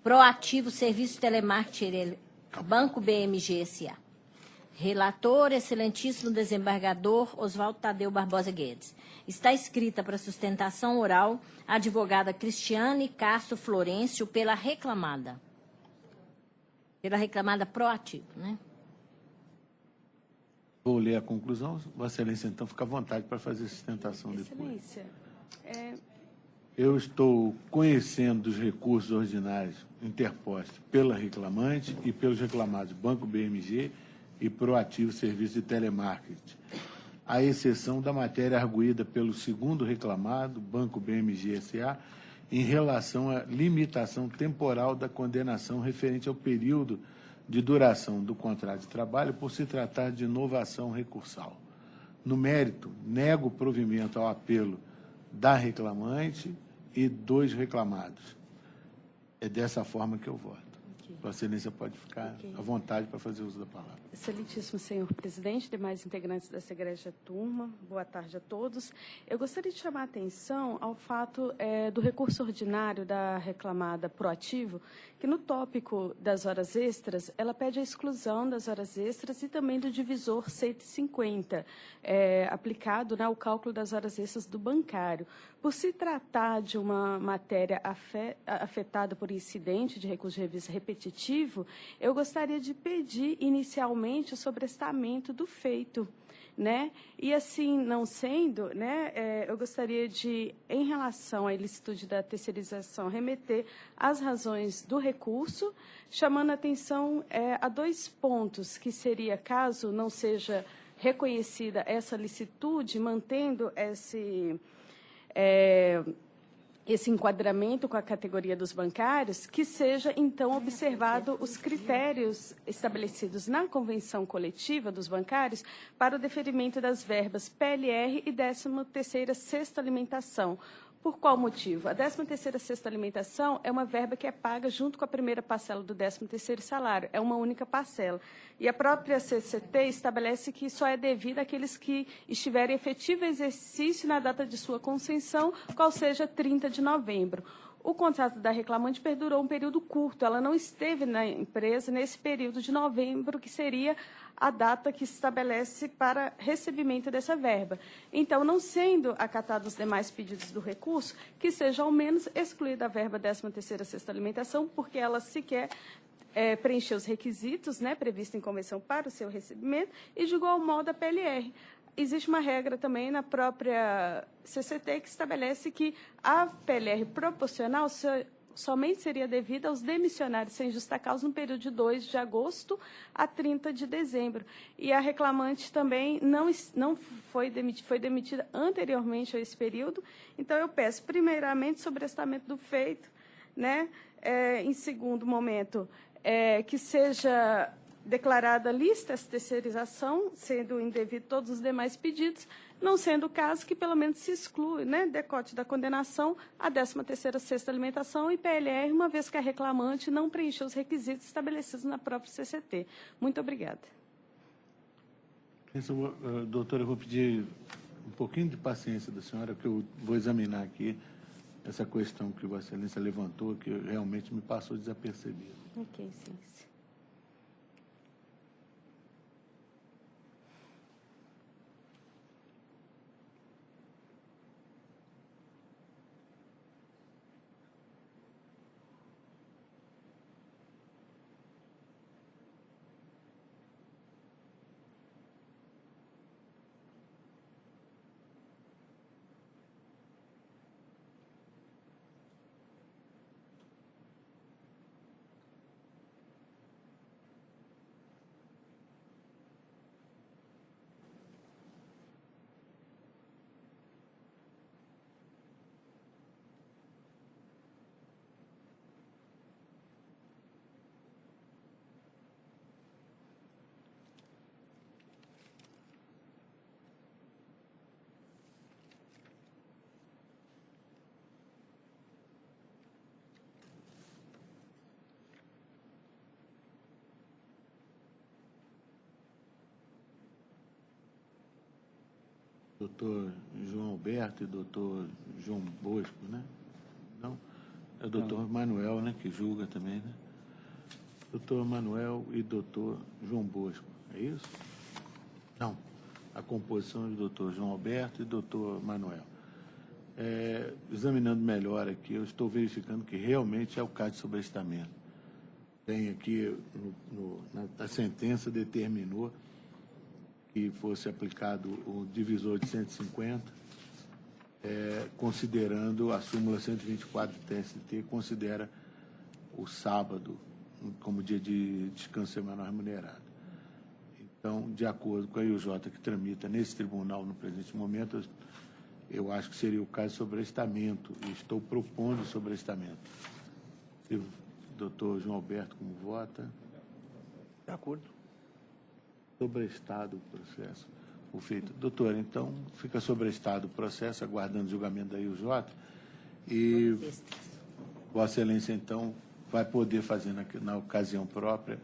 Proativo Serviço de Telemarketing, Banco BMG S.A. Relator, excelentíssimo desembargador Oswaldo Tadeu Barbosa Guedes. Está escrita para sustentação oral a advogada Cristiane Castro Florencio pela reclamada. Pela reclamada Proativo, né?
Vou ler a conclusão. Vossa Excelência, então, fica à vontade para fazer a sustentação depois.
Excelência,
Eu estou conhecendo dos recursos ordinários interpostos pela reclamante e pelos reclamados Banco BMG e Proativo Serviço de Telemarketing, à exceção da matéria arguída pelo segundo reclamado, Banco BMG S.A., em relação à limitação temporal da condenação referente ao período de duração do contrato de trabalho por se tratar de inovação recursal. No mérito, nego o provimento ao apelo da reclamante e dos reclamados. É dessa forma que eu voto. Vossa Excelência pode ficar à vontade para fazer uso da palavra.
Excelentíssimo senhor presidente, demais integrantes dessa egrégia turma, boa tarde a todos. Eu gostaria de chamar a atenção ao fato do recurso ordinário da reclamada Proativo, que no tópico das horas extras, ela pede a exclusão das horas extras e também do divisor 150, aplicado ao cálculo das horas extras do bancário. Por se tratar de uma matéria afetada por incidente de recurso de revista repetitivo, eu gostaria de pedir inicialmente o sobrestamento do feito, né? E assim, não sendo, né, eu gostaria de, em relação à ilicitude da terceirização, remeter às razões do recurso, chamando a atenção a dois pontos, que seria, caso não seja reconhecida essa licitude, mantendo esse enquadramento com a categoria dos bancários, que seja, então, observado os critérios estabelecidos na convenção coletiva dos bancários para o deferimento das verbas PLR e 13ª sexta alimentação. Por qual motivo? A 13ª sexta alimentação é uma verba que é paga junto com a primeira parcela do 13º salário, é uma única parcela. E a própria CCT estabelece que só é devida àqueles que estiverem em efetivo exercício na data de sua concessão, qual seja 30 de novembro. O contrato da reclamante perdurou um período curto, ela não esteve na empresa nesse período de novembro, que seria a data que se estabelece para recebimento dessa verba. Então, não sendo acatados os demais pedidos do recurso, que seja ao menos excluída a verba 13ª sexta alimentação, porque ela sequer preencheu os requisitos, né, previstos em convenção para o seu recebimento, e de igual modo a PLR. Existe uma regra também na própria CCT que estabelece que a PLR proporcional somente seria devida aos demissionários sem justa causa no período de 2 de agosto a 30 de dezembro. E a reclamante também não foi demitida anteriormente a esse período. Então, eu peço, primeiramente, sobrestamento do feito, né? Em segundo momento, que seja declarada lista essa terceirização, sendo indevido todos os demais pedidos, não sendo o caso que pelo menos se exclui, né, decote da condenação, a 13ª sexta alimentação e PLR, uma vez que a reclamante não preencheu os requisitos estabelecidos na própria CCT. Muito obrigada.
Doutora, eu vou pedir um pouquinho de paciência da senhora, porque eu vou examinar aqui essa questão que Vossa Excelência levantou, que realmente me passou desapercebido.
Ok, sim.
Doutor João Alberto e doutor João Bosco, né? Não? É o doutor Manuel, né, que julga também, né? Doutor Manuel e doutor João Bosco, é isso? Não. A composição é do doutor João Alberto e doutor Manuel. Examinando melhor aqui, eu estou verificando que realmente é o caso de sobrestamento. Tem aqui, a sentença determinou que fosse aplicado o divisor de 150, considerando a súmula 124 do TST, considera o sábado como dia de descanso semanal remunerado. Então, de acordo com a IUJ que tramita nesse tribunal no presente momento, eu acho que seria o caso de sobrestamento, e estou propondo sobrestamento. O doutor João Alberto, como vota?
De acordo.
Sobrestado o processo. O feito. Doutor, então, fica sobrestado o processo, aguardando o julgamento da IUJ, e Vossa Excelência, então, vai poder fazer na ocasião própria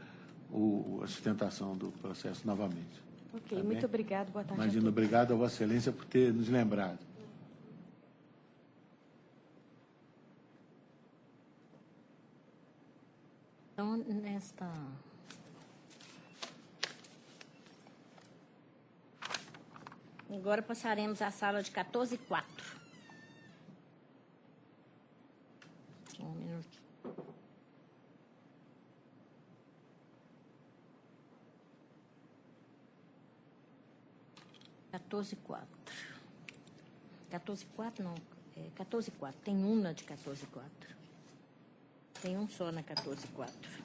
a sustentação do processo novamente.
Ok,
Tá
muito
bem?
obrigado. Boa tarde.
Imagino, obrigado a Vossa Excelência por ter nos lembrado.
Então, nesta... Agora passaremos à sala de 14/4. Só um minutinho. (14/4). 14/4 não, 14/4. Tem uma de 14/4. Tem um só na 14/4.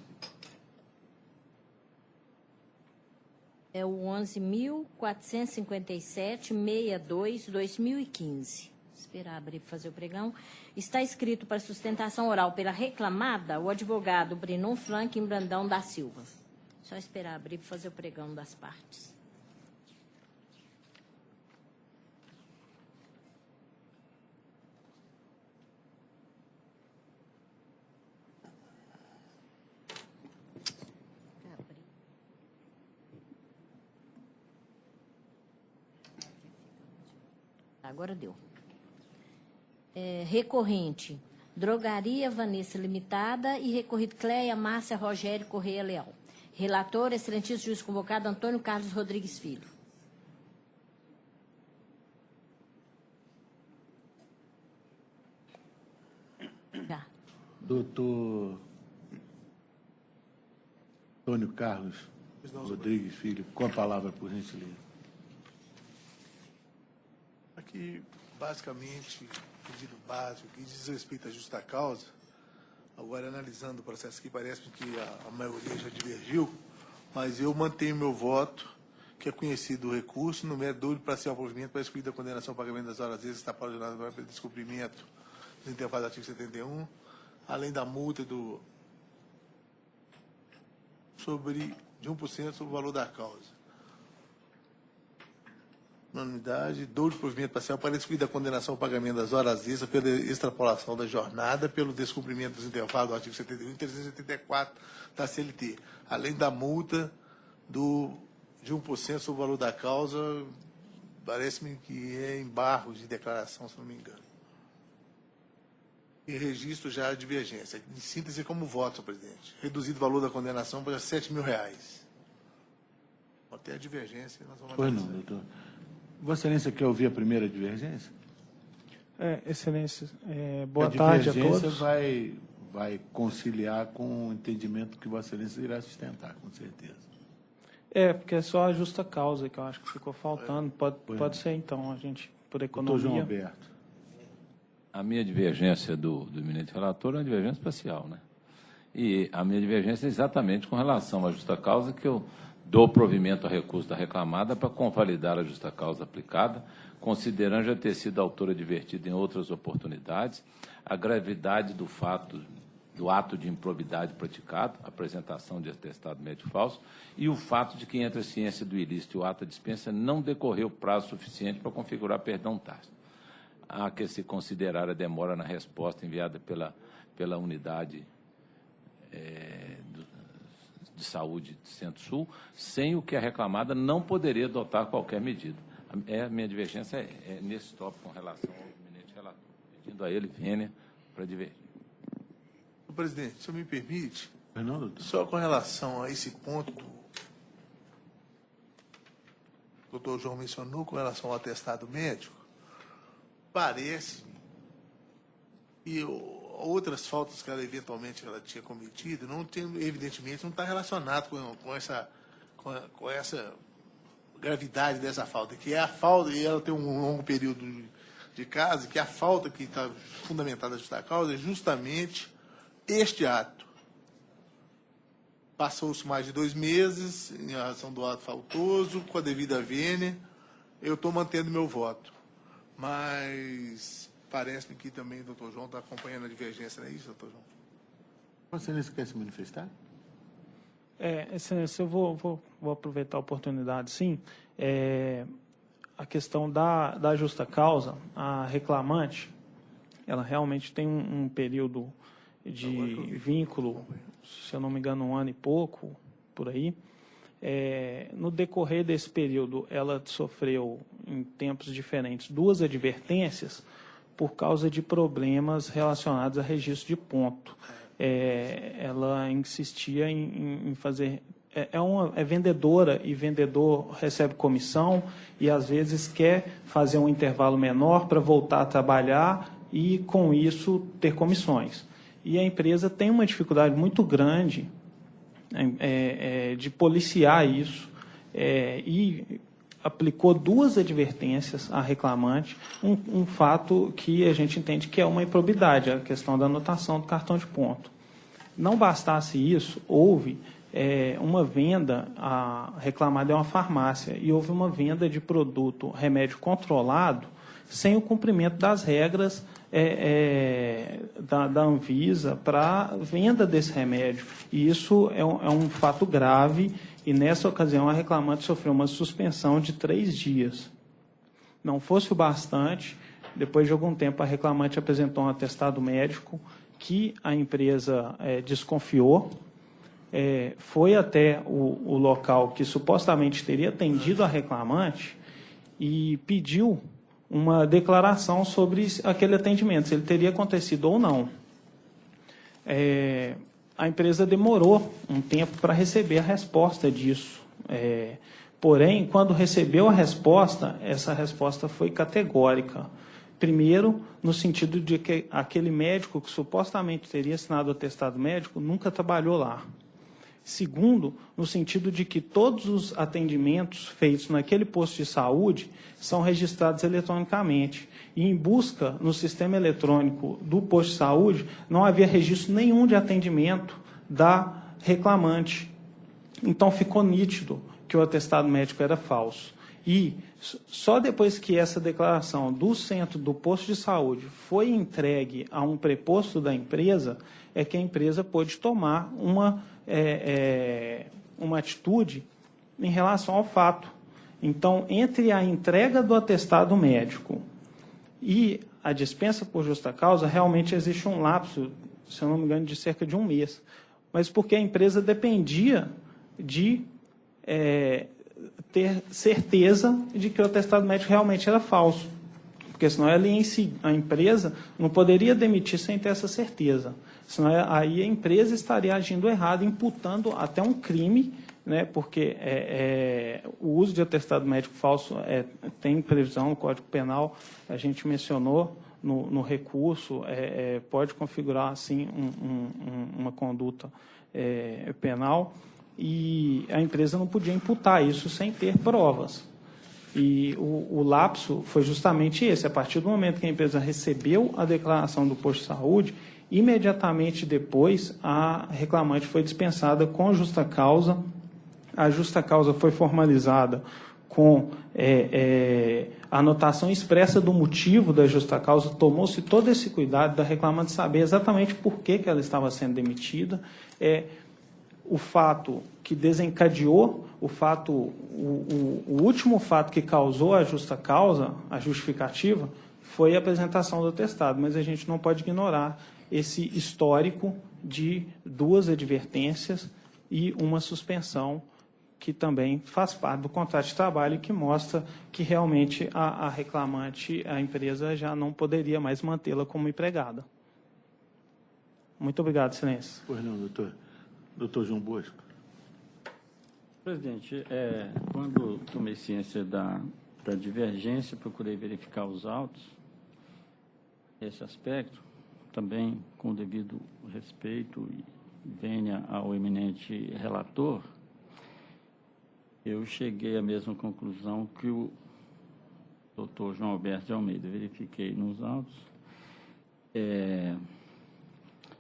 É o 11.457-62/2015. Esperar abrir para fazer o pregão. Está escrito para sustentação oral pela reclamada o advogado Brinon Franklin Brandão da Silva. Só esperar abrir para fazer o pregão das partes. Agora deu. Recorrente, Drogaria Vanessa Limitada e recorrido Cleia Márcia Rogério Correia Leal. Relator, excelentíssimo juiz convocado Antônio Carlos Rodrigues Filho. Já.
Doutor Antônio Carlos Rodrigues Filho, com a palavra, por gentileza.
Aqui, basicamente, pedido básico que diz respeito à justa causa, Agora, analisando o processo aqui, parece que a maioria já divergiu, mas eu mantenho meu voto, que é conhecido o recurso, no mérito dúvida parcial provimento para excluir da condenação ao pagamento das horas extras, está patrocinado pelo descumprimento dos intervalos do artigo 71, além da multa de 1% sobre o valor da causa. Unanimidade, dúvida provimento parcial para excluir da condenação ao pagamento das horas extras pela extrapolação da jornada, pelo descumprimento dos intervalos do artigo 71 e 374 da CLT, além da multa de 1% sobre o valor da causa, parece-me que é embargo de declaração, se não me engano. E registro já a divergência. Em síntese, como voto, senhor presidente. Reduzido o valor da condenação para R$ 7.000. Até a divergência, nós vamos
Pois
analisar.
não, doutor. Vossa Excelência quer ouvir a primeira divergência?
Excelência, boa tarde a todos.
A divergência vai conciliar com o entendimento que Vossa Excelência irá sustentar, com certeza.
Porque é só a justa causa que eu acho que ficou faltando. Pode ser, então, a gente, por economia.
Doutor João Alberto.
A minha divergência do eminente relator é uma divergência parcial, né? E a minha divergência é exatamente com relação à justa causa, que eu dou provimento ao recurso da reclamada para convalidar a justa causa aplicada, considerando já ter sido autora advertida em outras oportunidades, a gravidade do ato de improbidade praticado, apresentação de atestado médico falso, e o fato de que, entre a ciência do ilícito e o ato de dispensa, não decorreu prazo suficiente para configurar perdão tácito. Há que se considerar a demora na resposta enviada pela unidade de saúde de Centro-Sul, sem o que a reclamada não poderia adotar qualquer medida. A minha divergência é nesse tópico com relação ao eminente relator, pedindo a ele vênia para divergir.
Senhor presidente, se eu me permite,
Não, doutor.
só com relação a esse ponto, o doutor João mencionou, com relação ao atestado médico, parece que outras faltas que ela eventualmente tinha cometido, evidentemente não está relacionado com essa gravidade dessa falta, que é a falta, e ela tem um longo período de caso, que a falta que está fundamentada na justa causa é justamente este ato. Passou-se mais de 2 meses, em razão do ato faltoso, com a devida vênia, eu estou mantendo meu voto. Mas parece-me que também o doutor João está acompanhando a divergência, não é isso, doutor João?
Vossa Excelência quer se manifestar?
Excelência, eu vou aproveitar a oportunidade, sim. A questão da justa causa, a reclamante, ela realmente tem um período de vínculo, se eu não me engano, 1 ano e pouco, por aí. No decorrer desse período, ela sofreu, em tempos diferentes, 2 advertências por causa de problemas relacionados a registro de ponto. Ela insistia em fazer... É vendedora, e vendedor recebe comissão e, às vezes, quer fazer um intervalo menor para voltar a trabalhar e, com isso, ter comissões. E a empresa tem uma dificuldade muito grande de policiar isso, e aplicou 2 advertências à reclamante, um fato que a gente entende que é uma improbidade, a questão da anotação do cartão de ponto. Não bastasse isso, houve uma venda, a reclamada é uma farmácia, e houve uma venda de produto, remédio controlado, sem o cumprimento das regras da Anvisa para venda desse remédio. E isso é um fato grave, e nessa ocasião a reclamante sofreu uma suspensão de 3 dias. Não fosse o bastante, depois de algum tempo a reclamante apresentou um atestado médico que a empresa desconfiou, foi até o local que supostamente teria atendido a reclamante e pediu uma declaração sobre aquele atendimento, se ele teria acontecido ou não. A empresa demorou um tempo para receber a resposta disso. Porém, quando recebeu a resposta, essa resposta foi categórica. Primeiro, no sentido de que aquele médico que supostamente teria assinado o atestado médico nunca trabalhou lá. Segundo, no sentido de que todos os atendimentos feitos naquele posto de saúde são registrados eletronicamente. E em busca no sistema eletrônico do posto de saúde, não havia registro nenhum de atendimento da reclamante. Então, ficou nítido que o atestado médico era falso. E só depois que essa declaração do centro do posto de saúde foi entregue a um preposto da empresa, é que a empresa pôde tomar uma atitude em relação ao fato. Então, entre a entrega do atestado médico e a dispensa por justa causa, realmente existe um lapso, se eu não me engano, de cerca de um mês. Mas porque a empresa dependia de ter certeza de que o atestado médico realmente era falso. Porque senão a empresa não poderia demitir sem ter essa certeza. Senão aí a empresa estaria agindo errado, imputando até um crime, né, porque o uso de atestado médico falso tem previsão no Código Penal, a gente mencionou no recurso, pode configurar assim uma conduta penal, e a empresa não podia imputar isso sem ter provas. E o lapso foi justamente esse. A partir do momento que a empresa recebeu a declaração do posto de saúde, imediatamente depois a reclamante foi dispensada com justa causa. A justa causa foi formalizada com a anotação expressa do motivo da justa causa. Tomou-se todo esse cuidado da reclamante saber exatamente por que ela estava sendo demitida. O fato que desencadeou, o último fato que causou a justa causa, a justificativa, foi a apresentação do atestado, mas a gente não pode ignorar esse histórico de 2 advertências e uma suspensão, que também faz parte do contrato de trabalho, que mostra que realmente a reclamante, a empresa, já não poderia mais mantê-la como empregada. Muito obrigado, Excelência.
Pois não, doutor. Doutor João Bosco.
Presidente, quando tomei ciência da divergência, procurei verificar os autos, esse aspecto, também com o devido respeito e venha ao eminente relator, eu cheguei à mesma conclusão que o doutor João Alberto de Almeida. Verifiquei nos autos.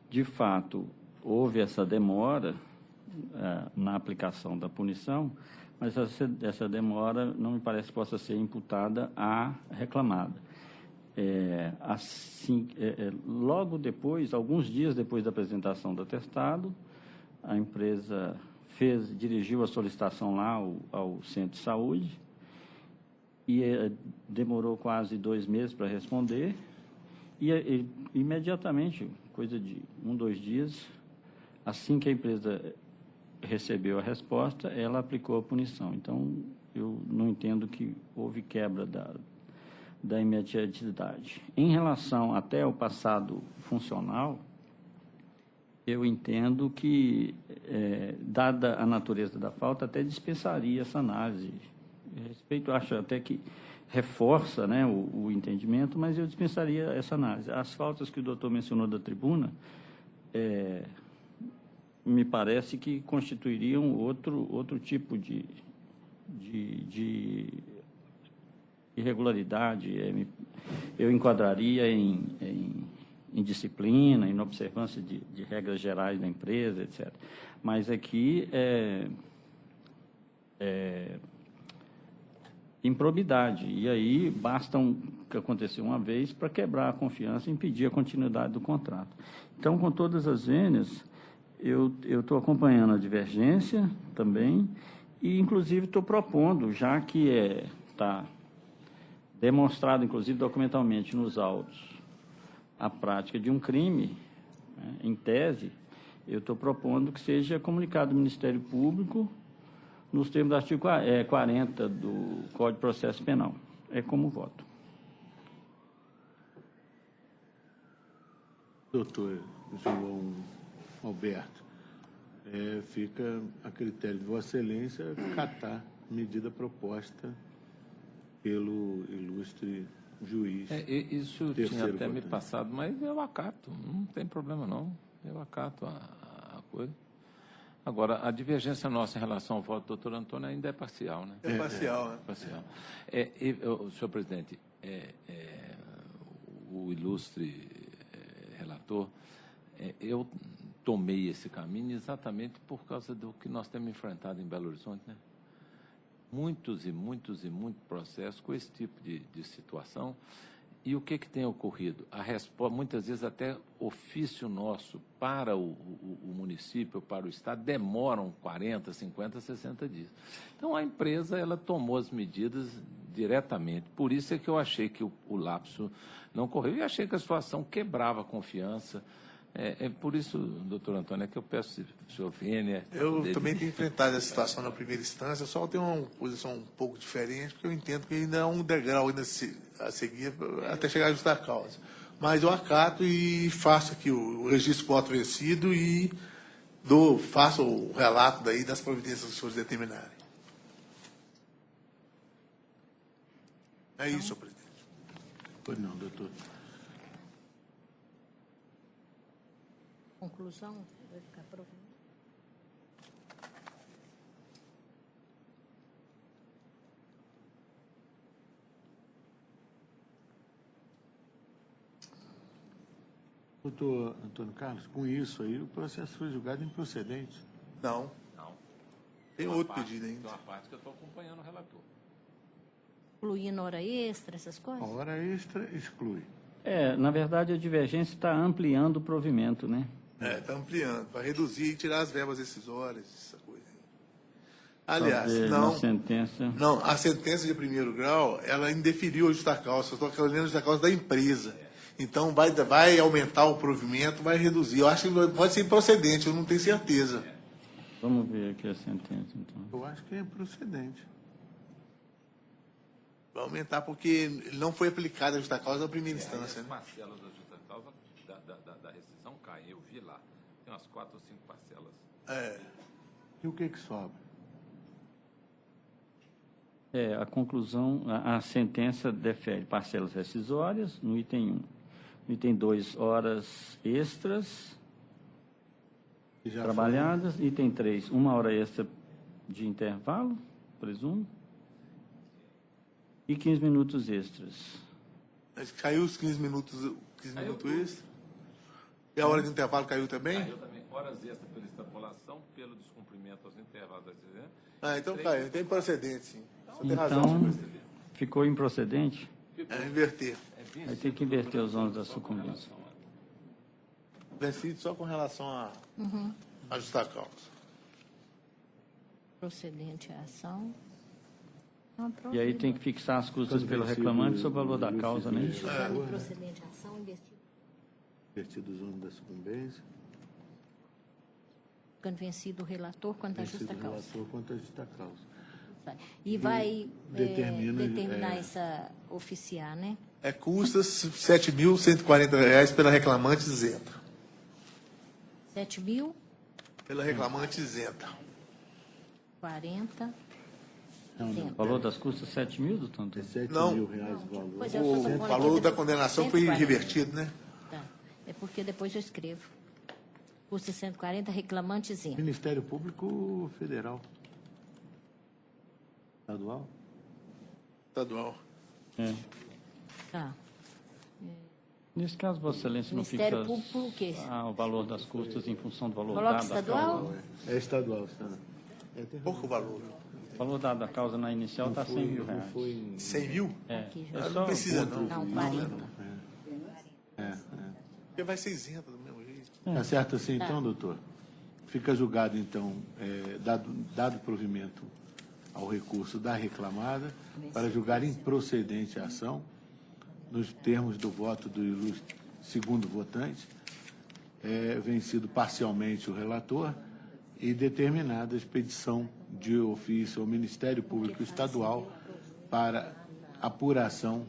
De fato, houve essa demora na aplicação da punição, mas essa demora não me parece que possa ser imputada à reclamada. Logo depois, alguns dias depois da apresentação do atestado, a empresa dirigiu a solicitação lá ao centro de saúde e demorou quase 2 meses para responder e imediatamente, coisa de 1, 2 dias, assim que a empresa recebeu a resposta, ela aplicou a punição. Então, eu não entendo que houve quebra da imediatidade. Em relação até ao passado funcional, eu entendo que, dada a natureza da falta, até dispensaria essa análise. Respeito, acho até que reforça, né, o entendimento, mas eu dispensaria essa análise. As faltas que o doutor mencionou da tribuna, me parece que constituiriam outro tipo de irregularidade. Eu enquadraria em disciplina, em observância de regras gerais da empresa, etc. Mas aqui improbidade. E aí basta que aconteceu uma vez para quebrar a confiança e impedir a continuidade do contrato. Então, com todas as vênias, eu estou acompanhando a divergência também e, inclusive, estou propondo, já que está demonstrado, inclusive, documentalmente nos autos, a prática de um crime, né, em tese, eu estou propondo que seja comunicado ao Ministério Público nos termos do artigo 40 do Código de Processo Penal. É como voto.
Doutor João Alberto, fica a critério de Vossa Excelência catar medida proposta pelo ilustre juiz.
Isso tinha até me passado, mas eu acato, não tem problema não. Eu acato a coisa. Agora, a divergência nossa em relação ao voto do doutor Antônio ainda é parcial, né?
É parcial, né?
Parcial. Senhor presidente, o ilustre relator, eu tomei esse caminho exatamente por causa do que nós temos enfrentado em Belo Horizonte, né? Muitos processos com esse tipo de situação. E o que tem ocorrido? A resposta, muitas vezes até ofício nosso para o município, para o Estado, demoram 40, 50, 60 dias. Então, a empresa ela tomou as medidas diretamente. Por isso é que eu achei que o lapso não correu. E achei que a situação quebrava a confiança. Por isso, doutor Antônio, é que eu peço ao senhor Vênia...
Eu também tenho enfrentado essa situação na primeira instância, só tenho uma posição um pouco diferente, porque eu entendo que ainda é um degrau ainda a seguir até chegar a justa causa. Mas eu acato e faço aqui o registro voto vencido e faço o relato daí das providências que os senhores determinarem. É isso, senhor presidente.
Pois não, doutor.
Conclusão, vai ficar aprovado.
Doutor Antônio Carlos, com isso aí, o processo foi julgado improcedente.
Não. Tem outro pedido ainda.
Tem uma parte que eu estou acompanhando o relator.
Incluindo hora extra, essas coisas?
A hora extra exclui.
Na verdade, a divergência está ampliando o provimento, né?
Está ampliando, para reduzir e tirar as verbas decisórias, essa coisa aí. Aliás, a sentença de primeiro grau, ela indeferiu a justa causa, eu estou olhando a justa causa da empresa. Então, vai aumentar o provimento, vai reduzir. Eu acho que pode ser improcedente, eu não tenho certeza.
Vamos ver aqui a sentença, então.
Eu acho que é procedente.
Vai aumentar porque não foi aplicada a justa causa na primeira instância.
As parcelas da justa causa da rescisão caem, eu vi lá. Tem umas 4 ou 5 parcelas.
E o que sobra?
A conclusão, a sentença defere parcelas rescisórias no item 1. No item 2, horas extras trabalhadas. Item 3, 1 hora extra de intervalo, presumo. E 15 minutos extras.
Mas caiu os 15 minutos extra? E a hora de intervalo caiu também?
Caiu também. Horas extras pela extrapolação, pelo descumprimento aos intervalos das decisões.
Então caiu. Tem procedente, sim. Você tem
Então,
razão.
ficou improcedente?
Inverter.
Vai ter que inverter os ônus da sucumbência.
Vencido só com relação à justa causa.
Procedente a ação.
E aí tem que fixar as custas pelo reclamante sobre o valor da causa, né?
Procedente a ação,
Invertido os ônus da sucumbência.
Ficando vencido o relator quanto à justa causa.
Relator quanto à justa causa.
E vai
determinar
essa oficiar, né?
Custa R$ 7.140 pela reclamante isenta.
7.000?
Pela reclamante isenta.
40.
O valor das custas 7 mil, doutor?
É 7
Não.
mil reais o valor.
Pois é,
O valor da condenação foi revertido, né?
Tá. É porque depois eu escrevo. Custa 140, reclamante isento.
Ministério Público Federal. Estadual?
Estadual.
Tá.
Nesse caso, Vossa Excelência não fixa
Ministério Público o quê?
O valor das custas em função do valor
Coloca
dado da
estadual?
causa.
É estadual.
Pouco valor.
O valor dado da causa na inicial está 100 mil reais.
100 mil?
Não
precisa, não.
Não, 40.
Porque vai ser isenta do mesmo jeito.
Tá certo assim, então, doutor? Fica julgado, então, dado provimento ao recurso da reclamada, para julgar improcedente a ação, nos termos do voto do ilustre segundo votante, vencido parcialmente o relator e determinada a expedição de ofício ao Ministério Público Estadual para apuração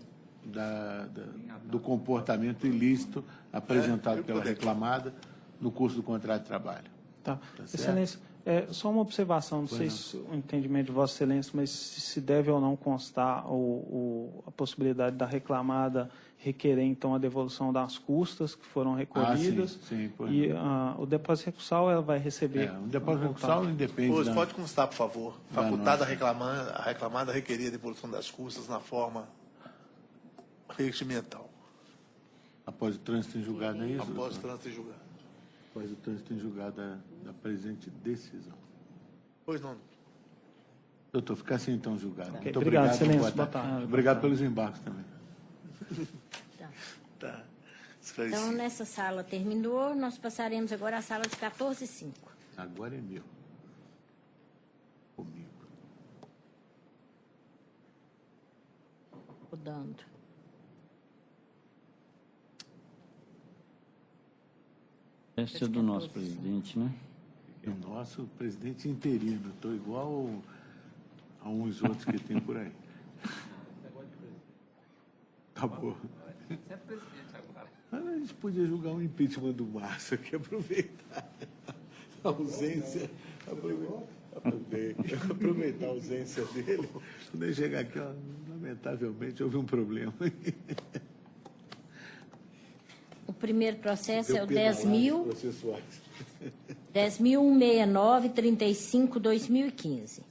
do comportamento ilícito apresentado pela reclamada no curso do contrato de trabalho.
Tá.
certo?
Excelência, Só uma observação, não sei se o entendimento de Vossa Excelência, mas se deve ou não constar a possibilidade da reclamada requerer, então, a devolução das custas que foram recolhidas.
Sim,
e o depósito recursal ela vai receber.
O depósito recursal independe.
Pode constar, por favor. Facultada a reclamada requeria a devolução das custas na forma regimental.
Após o trânsito em julgado, é isso?
Após o trânsito em julgado.
Após o trânsito em julgado da presente decisão.
Pois não.
Doutor, fica assim então julgado.
Okay.
Muito
obrigado,
obrigado.
Excelência. Boa tarde.
Obrigado pelos embarques também.
Tá.
Então, nessa sala terminou, nós passaremos agora à sala de 14h05.
Agora é meu. Comigo.
Rodando.
Esse é do nosso presidente, né?
E o nosso presidente interino. Estou igual a uns outros que tem por aí. Tá bom.
Você é presidente agora.
A gente podia julgar um impeachment do Márcio aqui, aproveitar a ausência. Aproveitar a ausência dele. Quando ele chegar aqui, ó, lamentavelmente houve um problema.
O primeiro processo é o
processuais.
10.169-35-2015.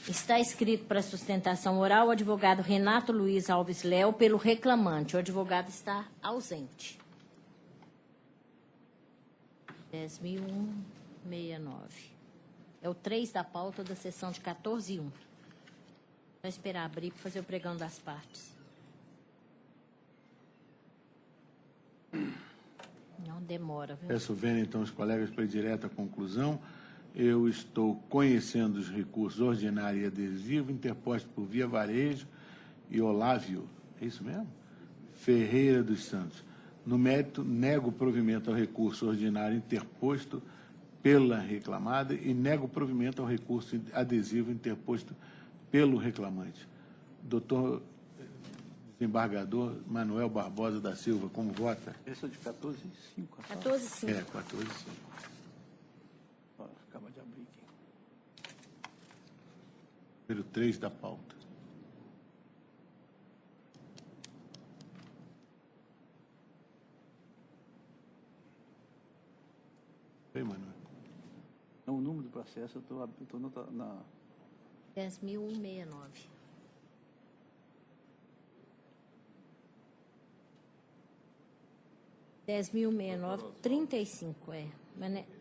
Está escrito para sustentação oral o advogado Renato Luiz Alves Léo pelo reclamante. O advogado está ausente. 10.169. É o 3 da pauta da sessão de 14h01. Vai esperar abrir para fazer o pregão das partes. Não demora, viu?
Peço vênia, então, os colegas para ir direto à conclusão. Eu estou conhecendo os recursos ordinário e adesivo interpostos por Via Varejo e Olávio, é isso mesmo? Ferreira dos Santos. No mérito, nego o provimento ao recurso ordinário interposto pela reclamada e nego o provimento ao recurso adesivo interposto pelo reclamante. Doutor desembargador Manuel Barbosa da Silva, como vota?
Esse é de 14h05.
14h05.
É, 14h05.
Acaba de abrir aqui.
Número 3 da pauta. Oi, Manuel.
Não, o número do processo, eu estou na...
10.169. R$10.069,35, é.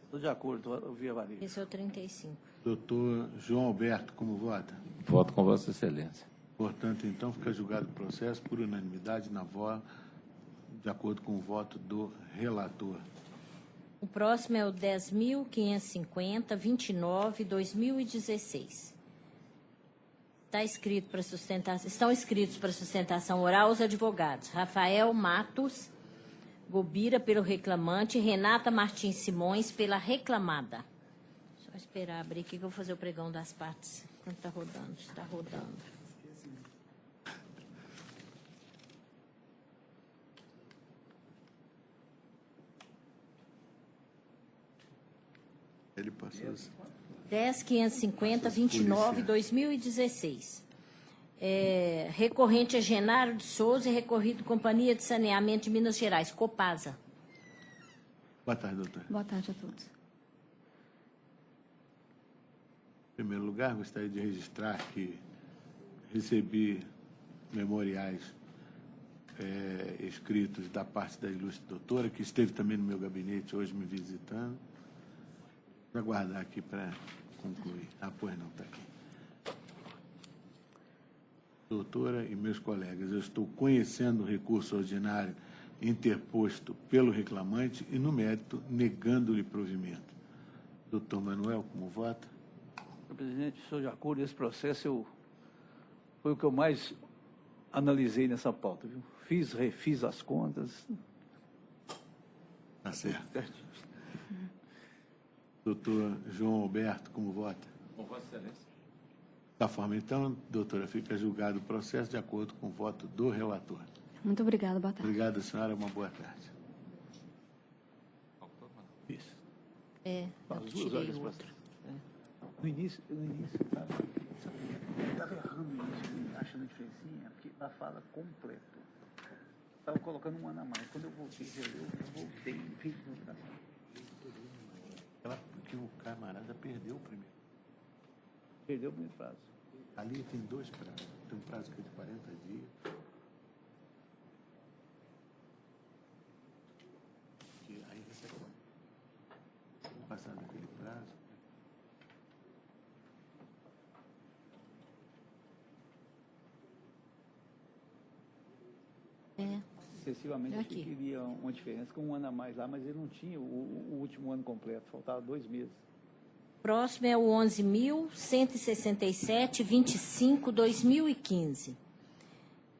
Estou de acordo, eu vi a varejo.
Esse é o 35.
Doutor João Alberto, como vota?
Voto com Vossa Excelência.
Portanto, então, fica julgado o processo por unanimidade na voz, de acordo com o voto do relator.
O próximo é o 10.550-29-2016. Estão escritos para sustentação oral os advogados Rafael Matos Gobira pelo reclamante e Renata Martins Simões pela reclamada. Só esperar abrir aqui que eu vou fazer o pregão das partes. Enquanto está rodando, está rodando.
Ele passou.
10.550-29-2016. Recorrente a Genaro de Souza e recorrido Companhia de Saneamento de Minas Gerais, Copasa.
Boa tarde, doutor.
Boa tarde a todos.
Em primeiro lugar, gostaria de registrar que recebi memoriais escritos da parte da ilustre doutora, que esteve também no meu gabinete hoje me visitando. Vou aguardar aqui para concluir. Ah, pois não, está aqui. Doutora e meus colegas, eu estou conhecendo o recurso ordinário interposto pelo reclamante e, no mérito, negando-lhe provimento. Doutor Manuel, como vota?
Senhor presidente, estou de acordo. Esse processo foi o que eu mais analisei nessa pauta, viu? Refiz as contas.
Tá certo. Doutor João Alberto, como vota?
Com Vossa Excelência.
Da forma, então, doutora, fica julgado o processo de acordo com o voto do relator.
Muito obrigada, boa tarde.
Obrigado, senhora. Uma boa tarde.
Isso.
Eu tirei o outro.
No início estava errando no início, achando diferencinha, porque ela fala completo. Estava colocando um ano a mais. Quando eu voltei, eu voltei e fiz votação.
Porque o camarada perdeu o primeiro.
Perdeu o primeiro prazo.
Ali tem 2 prazos. Tem um prazo que é de 40 dias. Que aí recebe. Passado aquele prazo.
Excessivamente,
É
acho que queria uma diferença com um ano a mais lá, mas ele não tinha o último ano completo, faltava 2 meses.
Próximo é o 11.167.25/2015.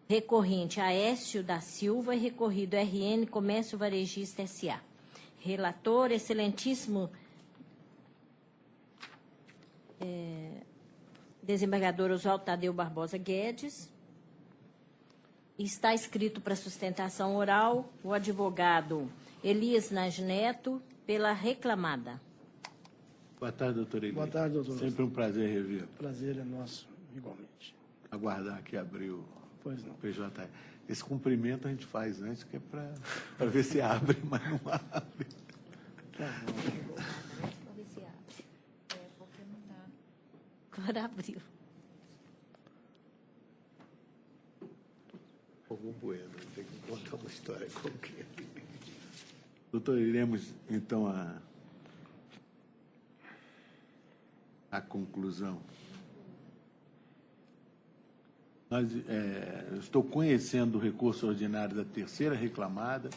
Recorrente Aécio da Silva e recorrido RN Comércio Varejista S.A. Relator, excelentíssimo desembargador Oswaldo Tadeu Barbosa Guedes. Está escrito para sustentação oral o advogado Elias Nasneto, pela reclamada.
Boa tarde, doutor Elias.
Boa tarde, doutor.
Sempre um prazer rever.
Prazer é nosso, igualmente.
Aguardar que abriu
Pois não.
o PJ. Esse cumprimento a gente faz antes, que é para ver se abre, mas não abre.
Agora abriu.
Algum bueno, tem que contar uma história qualquer. Doutor, iremos então a conclusão. Eu estou conhecendo o recurso ordinário da terceira reclamada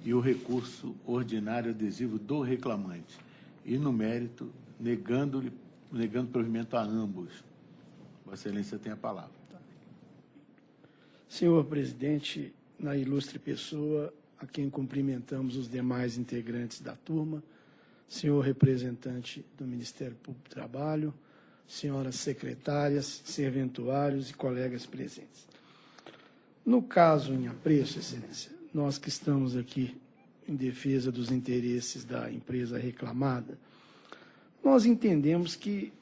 e o recurso ordinário adesivo do reclamante. E, no mérito, negando provimento a ambos. Vossa Excelência tem a palavra.
Senhor presidente, na ilustre pessoa, a quem cumprimentamos os demais integrantes da turma, senhor representante do Ministério Público do Trabalho, senhoras secretárias, serventuários e colegas presentes. No caso em apreço, Excelência, nós que estamos aqui em defesa dos interesses da empresa reclamada, nós entendemos que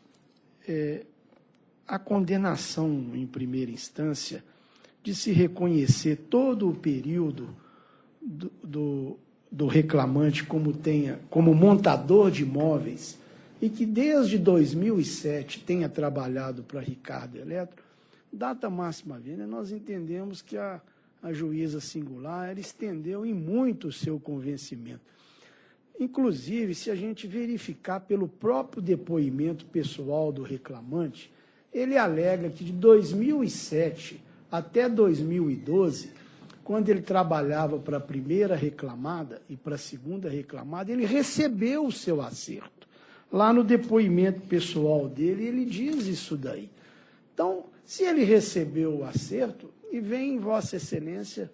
a condenação em primeira instância de se reconhecer todo o período do reclamante como montador de imóveis e que desde 2007 tenha trabalhado para a Ricardo Eletro, data máxima vênia, nós entendemos que a juíza singular ela estendeu em muito o seu convencimento. Inclusive, se a gente verificar pelo próprio depoimento pessoal do reclamante, ele alega que de 2007 até 2012, quando ele trabalhava para a primeira reclamada e para a segunda reclamada, ele recebeu o seu acerto. Lá no depoimento pessoal dele, ele diz isso daí. Então, se ele recebeu o acerto, e vem Vossa Excelência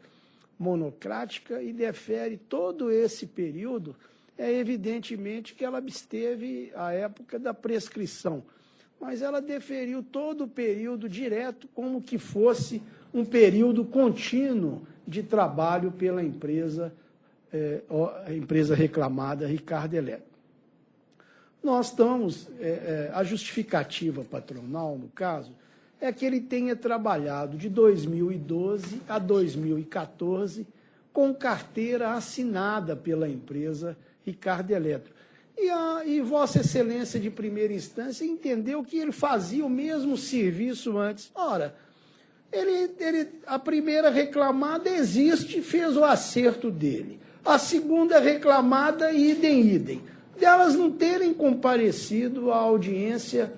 monocrática e defere todo esse período, é evidentemente que ela absteve a época da prescrição, mas ela deferiu todo o período direto como que fosse um período contínuo de trabalho pela empresa, a empresa reclamada Ricardo Eletro. Nós estamos, a justificativa patronal, no caso, é que ele tenha trabalhado de 2012 a 2014 com carteira assinada pela empresa Ricardo Eletro. E Vossa Excelência de primeira instância entendeu que ele fazia o mesmo serviço antes. Ora, a primeira reclamada existe, fez o acerto dele. A segunda reclamada, idem. Delas não terem comparecido à audiência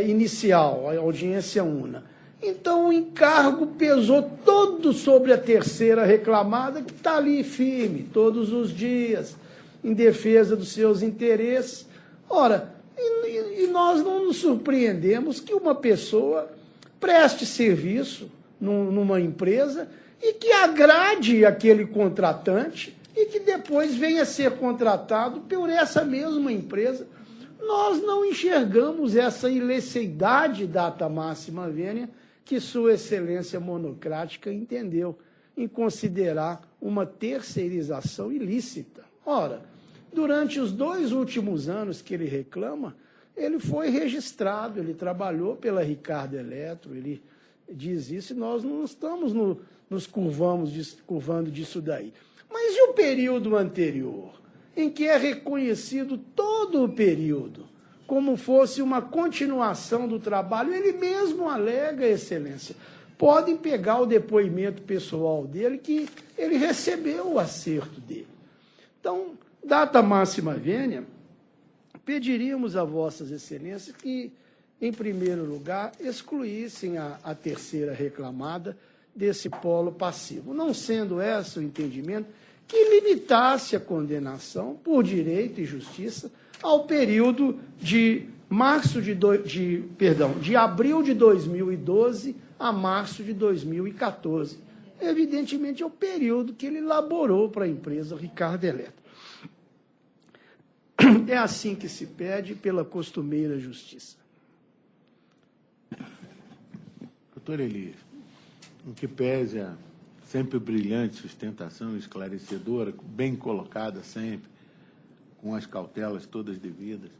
inicial, à audiência una. Então, o encargo pesou todo sobre a terceira reclamada, que está ali firme, todos os dias, em defesa dos seus interesses. Ora, e nós não nos surpreendemos que uma pessoa preste serviço numa empresa e que agrade aquele contratante e que depois venha a ser contratado por essa mesma empresa. Nós não enxergamos essa ileceidade data máxima vênia que Sua Excelência monocrática entendeu em considerar uma terceirização ilícita. Ora, durante os 2 últimos anos que ele reclama, ele foi registrado, ele trabalhou pela Ricardo Eletro, ele diz isso e nós não estamos nos curvando disso daí. Mas e o período anterior, em que é reconhecido todo o período, como fosse uma continuação do trabalho? Ele mesmo alega, Excelência. Podem pegar o depoimento pessoal dele, que ele recebeu o acerto dele. Então, data máxima vênia, pediríamos a vossas excelências que, em primeiro lugar, excluíssem a terceira reclamada desse polo passivo. Não sendo esse o entendimento, que limitasse a condenação por direito e justiça ao período de abril de 2012 a março de 2014. Evidentemente, é o período que ele elaborou para a empresa Ricardo Eletro. É assim que se pede pela costumeira justiça.
Doutor Elias, em que pese a sempre brilhante sustentação esclarecedora, bem colocada sempre, com as cautelas todas devidas,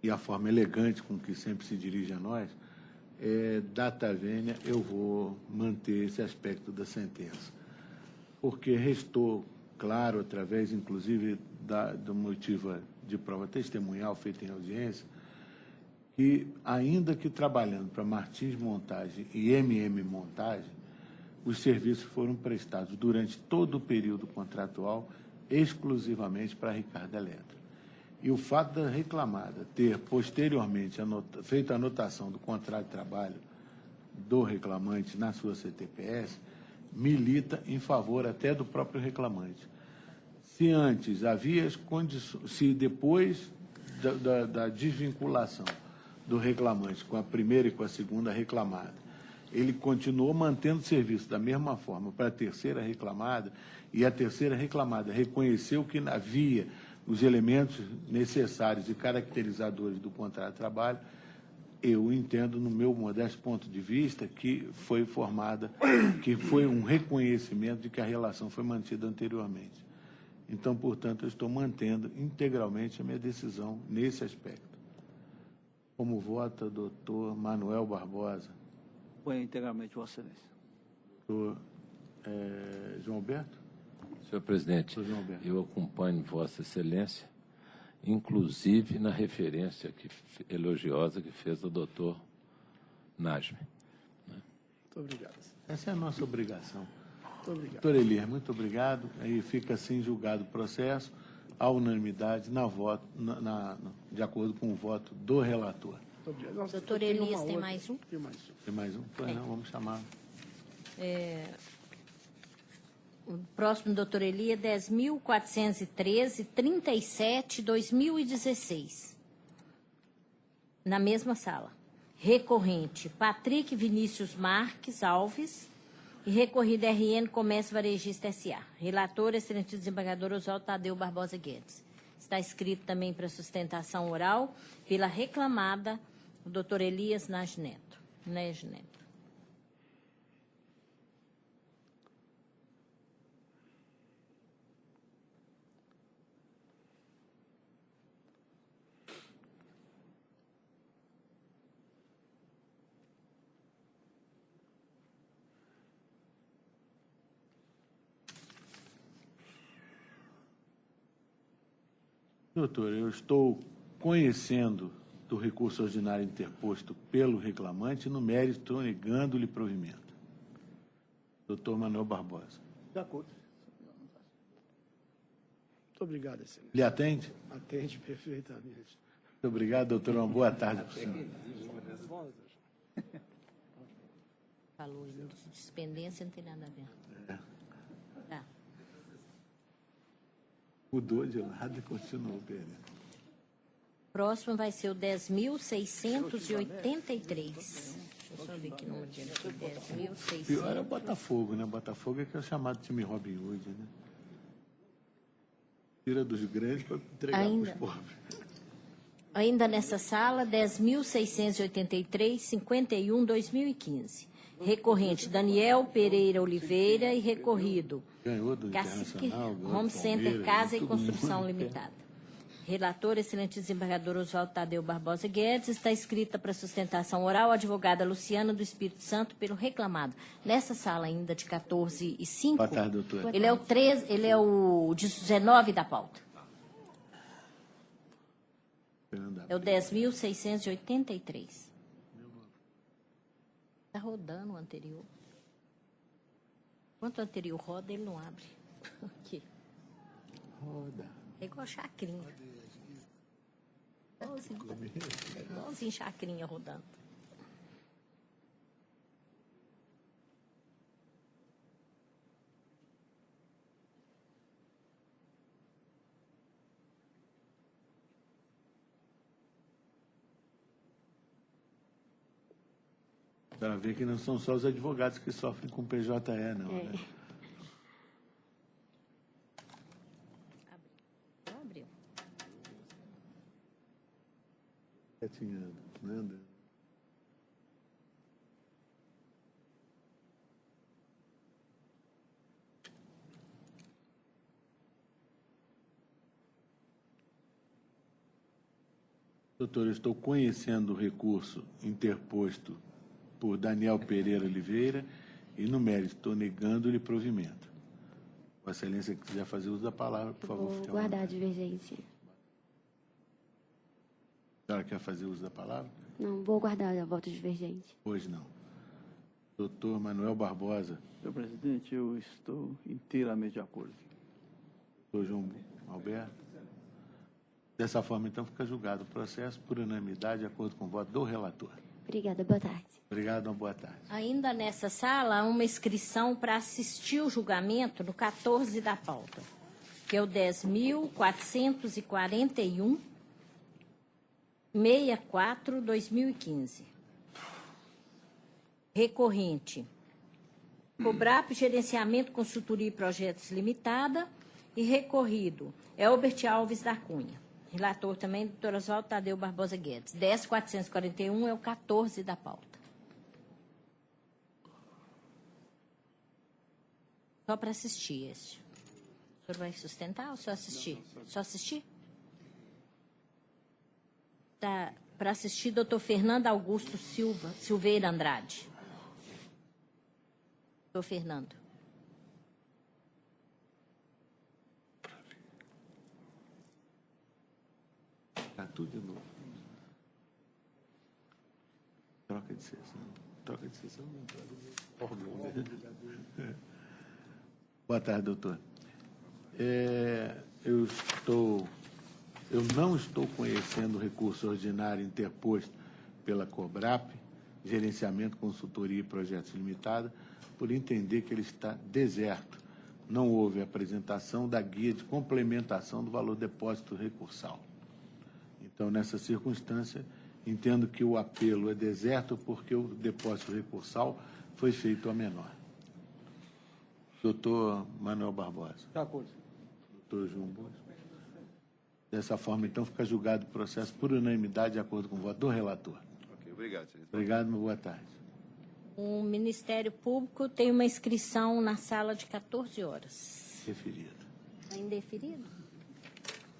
e a forma elegante com que sempre se dirige a nós, data vênia, eu vou manter esse aspecto da sentença. Porque restou claro, através, inclusive, do motivo de prova testemunhal feita em audiência, que, ainda que trabalhando para Martins Montagem e Montagem, os serviços foram prestados durante todo o período contratual exclusivamente para a Ricardo Eletro. E o fato da reclamada ter, posteriormente, feito a anotação do contrato de trabalho do reclamante na sua CTPS, milita em favor até do próprio reclamante. Se antes havia as condições, se depois da desvinculação do reclamante com a primeira e com a segunda reclamada, ele continuou mantendo o serviço da mesma forma para a terceira reclamada, e a terceira reclamada reconheceu que havia os elementos necessários e caracterizadores do contrato de trabalho, eu entendo, no meu modesto ponto de vista, que foi formada, que foi um reconhecimento de que a relação foi mantida anteriormente. Então, portanto, eu estou mantendo integralmente a minha decisão nesse aspecto. Como vota o doutor Manuel Barbosa?
Apoio integralmente, Vossa Excelência.
Doutor João Alberto?
Senhor presidente, eu acompanho Vossa Excelência, inclusive na referência elogiosa que fez o doutor Najme.
Muito obrigado.
Essa é a nossa obrigação.
Muito obrigado.
Doutor Elias, muito obrigado. Aí fica assim julgado o processo, à unanimidade, de acordo com o voto do relator.
Muito obrigado. Nossa,
Doutor
eu tenho
Elias,
uma
tem
outra.
mais um?
Tem mais um.
Tem mais um? Pois não, vamos chamar.
O próximo, doutor Elias, 10.413, 37, 2016. Na mesma sala. Recorrente, Patrick Vinícius Marques Alves, e recorrida RN Comércio Varejista S.A. Relator, excelente desembargador Oswaldo Tadeu Barbosa Guedes. Está escrito também para sustentação oral pela reclamada, o doutor Elias Nagy Neto.
Doutor, eu estou conhecendo do recurso ordinário interposto pelo reclamante, no mérito estou negando-lhe provimento. Doutor Manuel Barbosa.
De acordo. Muito obrigado, excelência.
Lhe atende?
Atende perfeitamente.
Muito obrigado, doutor. Uma boa tarde para o senhor.
Falou em dispendência, não tem nada a ver. Tá.
Mudou de lado e continuou, Pedro.
Próximo vai ser o 10.683. Deixa eu só ver que número dele aqui. 10.600.
Pior é o Botafogo, né? Botafogo é que é o chamado time Robin Hood, né? Tira dos grandes para entregar para os pobres.
Ainda nessa sala, 10.683, 51, 2015. Recorrente, Daniel Pereira Oliveira, e recorrido,
Ganhou do
Cacique
Internacional, ganhou
Home
do
Center
Palmeiras,
Casa e
todo
Construção
mundo.
Limitada. Relator, excelente desembargador Oswaldo Tadeu Barbosa Guedes. Está escrita para sustentação oral a advogada Luciana do Espírito Santo pelo reclamado. Nessa sala ainda de 14 e 5.
Boa tarde, doutora.
Ele é o 19 da pauta. É o 10.683. Está rodando o anterior. Enquanto o anterior roda, ele não abre. Aqui.
Roda.
É igual chacrinha. Igualzinho chacrinha rodando.
Para ver que não são só os advogados que sofrem com PJE, não, né?
Abriu.
Gatinhando, né, André? Doutor, eu estou conhecendo o recurso interposto por Daniel Pereira Oliveira e, no mérito, estou negando-lhe provimento. Vossa Excelência, que quiser fazer uso da palavra, por favor.
Vou guardar a divergência.
A senhora quer fazer uso da palavra?
Não, vou guardar a voto divergente.
Hoje não. Doutor Manuel Barbosa.
Senhor presidente, eu estou inteiramente de acordo.
Doutor João Alberto. Dessa forma, então, fica julgado o processo por unanimidade, de acordo com o voto do relator.
Obrigada, boa tarde.
Obrigado, uma boa tarde.
Ainda nessa sala, há uma inscrição para assistir o julgamento no 14 da pauta, que é o 10.441, 64/2015. Recorrente. Cobrap Gerenciamento, Consultoria e Projetos Limitada. E recorrido. Elbert Alves da Cunha. Relator também, doutor Oswaldo Tadeu Barbosa Guedes. 10.441 é o 14 da pauta. Só para assistir este. O senhor vai sustentar ou só assistir? Só assistir? Tá, para assistir, doutor Fernando Augusto Silveira Andrade. Doutor Fernando.
Tá tudo de novo. Troca de sessão. Troca de sessão. Boa tarde, doutor. Eu não estou conhecendo o recurso ordinário interposto pela Cobrap, Gerenciamento, Consultoria e Projetos Limitada, por entender que ele está deserto. Não houve apresentação da guia de complementação do valor depósito recursal. Então, nessa circunstância, entendo que o apelo é deserto porque o depósito recursal foi feito a menor. Doutor Manuel Barbosa.
De acordo.
Doutor João Bosco. Dessa forma, então, fica julgado o processo por unanimidade, de acordo com o voto do relator.
Ok, obrigado, senhor.
Obrigado, uma boa tarde.
O Ministério Público tem uma inscrição na sala de 14 horas.
Referido.
Está indeferido?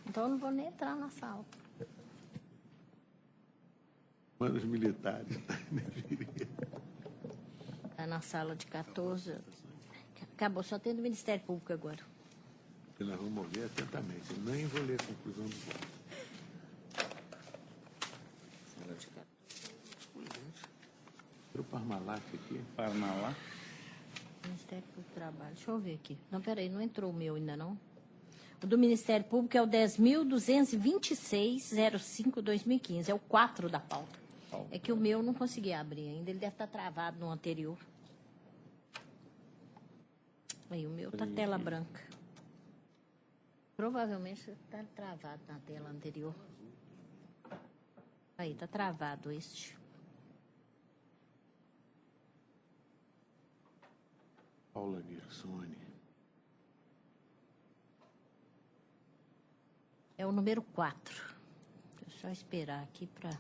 Então, eu não vou nem entrar na sala.
Manda os militares.
Está na sala de 14 horas. Acabou, só tem do Ministério Público agora.
Que nós vamos ouvir atentamente. Eu nem vou ler a conclusão do voto.
Sala de 14.
Para o Parmalat aqui.
Parmalat.
Ministério Público do Trabalho. Deixa eu ver aqui. Não, peraí, não entrou o meu ainda, não. O do Ministério Público é o 10.226.05/2015. É o 4 da pauta. É que o meu não consegui abrir ainda. Ele deve estar travado no anterior. Aí, o meu está tela branca. Provavelmente está travado na tela anterior. Aí, está travado este.
Paula Guersoni.
É o número 4. Deixa eu só esperar aqui para...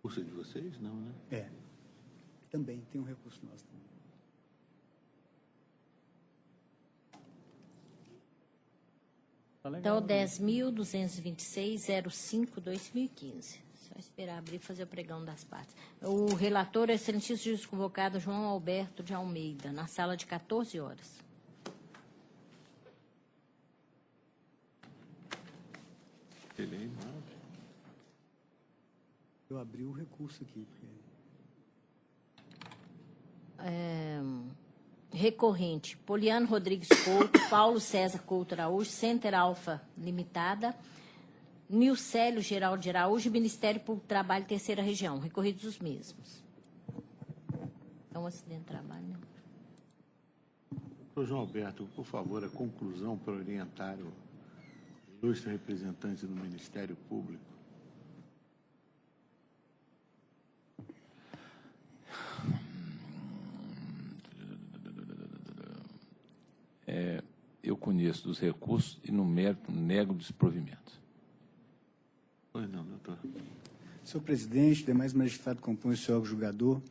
Curso de vocês? Não, né?
Também tem um recurso nosso também.
Tá legal,
Então, 10.226.05/2015. Só esperar abrir e fazer o pregão das partes. O relator é o excelentíssimo juiz convocado João Alberto de Almeida, na sala de 14 horas.
Eu abri o recurso aqui.
Recorrente, Poliano Rodrigues Couto, Paulo César Couto Araújo, Center Alfa Limitada, Nilcélio Geraldo de Araújo, Ministério Público do Trabalho, Terceira Região. Recorridos os mesmos. Então, acidente de trabalho, né?
Doutor João Alberto, por favor, a conclusão para orientar o ilustre representante do Ministério Público.
Eu conheço dos recursos e, no mérito, nego o desprovimento.
Pois não, doutor.
Senhor presidente, demais magistrado que compõe o senhor órgão julgador,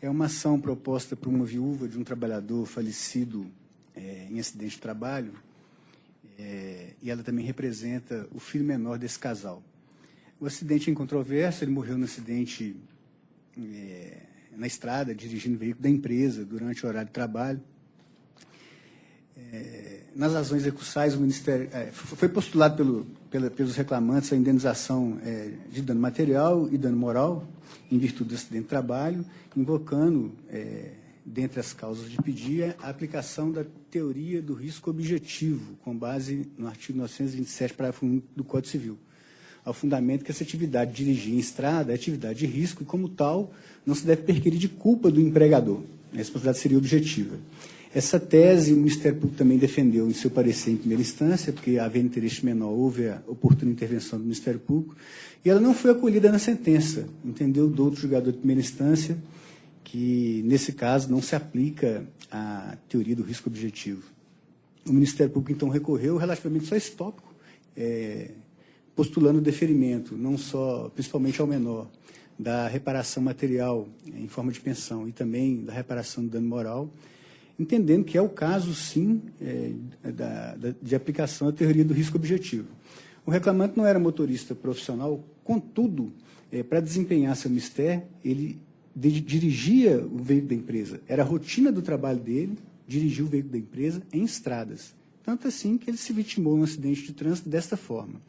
é uma ação proposta por uma viúva de um trabalhador falecido em acidente de trabalho, e ela também representa o filho menor desse casal. O acidente em controvérsia, ele morreu no acidente na estrada, dirigindo o veículo da empresa durante o horário de trabalho. Nas razões recursais, o Ministério foi postulado pelos reclamantes a indenização de dano material e dano moral em virtude do acidente de trabalho, invocando, dentre as causas de pedir, a aplicação da teoria do risco objetivo, com base no artigo 927, parágrafo 1 do Código Civil, ao fundamento que essa atividade de dirigir em estrada é atividade de risco e, como tal, não se deve perquirir de culpa do empregador. A responsabilidade seria objetiva. Essa tese o Ministério Público também defendeu em seu parecer em primeira instância, porque, havendo interesse menor, houve a oportuna intervenção do Ministério Público, e ela não foi acolhida na sentença. Entendeu do outro julgador de primeira instância que, nesse caso, não se aplica a teoria do risco objetivo. O Ministério Público, então, recorreu relativamente só a esse tópico, postulando o deferimento, não só, principalmente ao menor, da reparação material em forma de pensão e também da reparação do dano moral, entendendo que é o caso, sim, de aplicação da teoria do risco objetivo. O reclamante não era motorista profissional, contudo, para desempenhar seu mistério, ele dirigia o veículo da empresa. Era a rotina do trabalho dele, dirigir o veículo da empresa em estradas. Tanto assim que ele se vitimou num acidente de trânsito desta forma.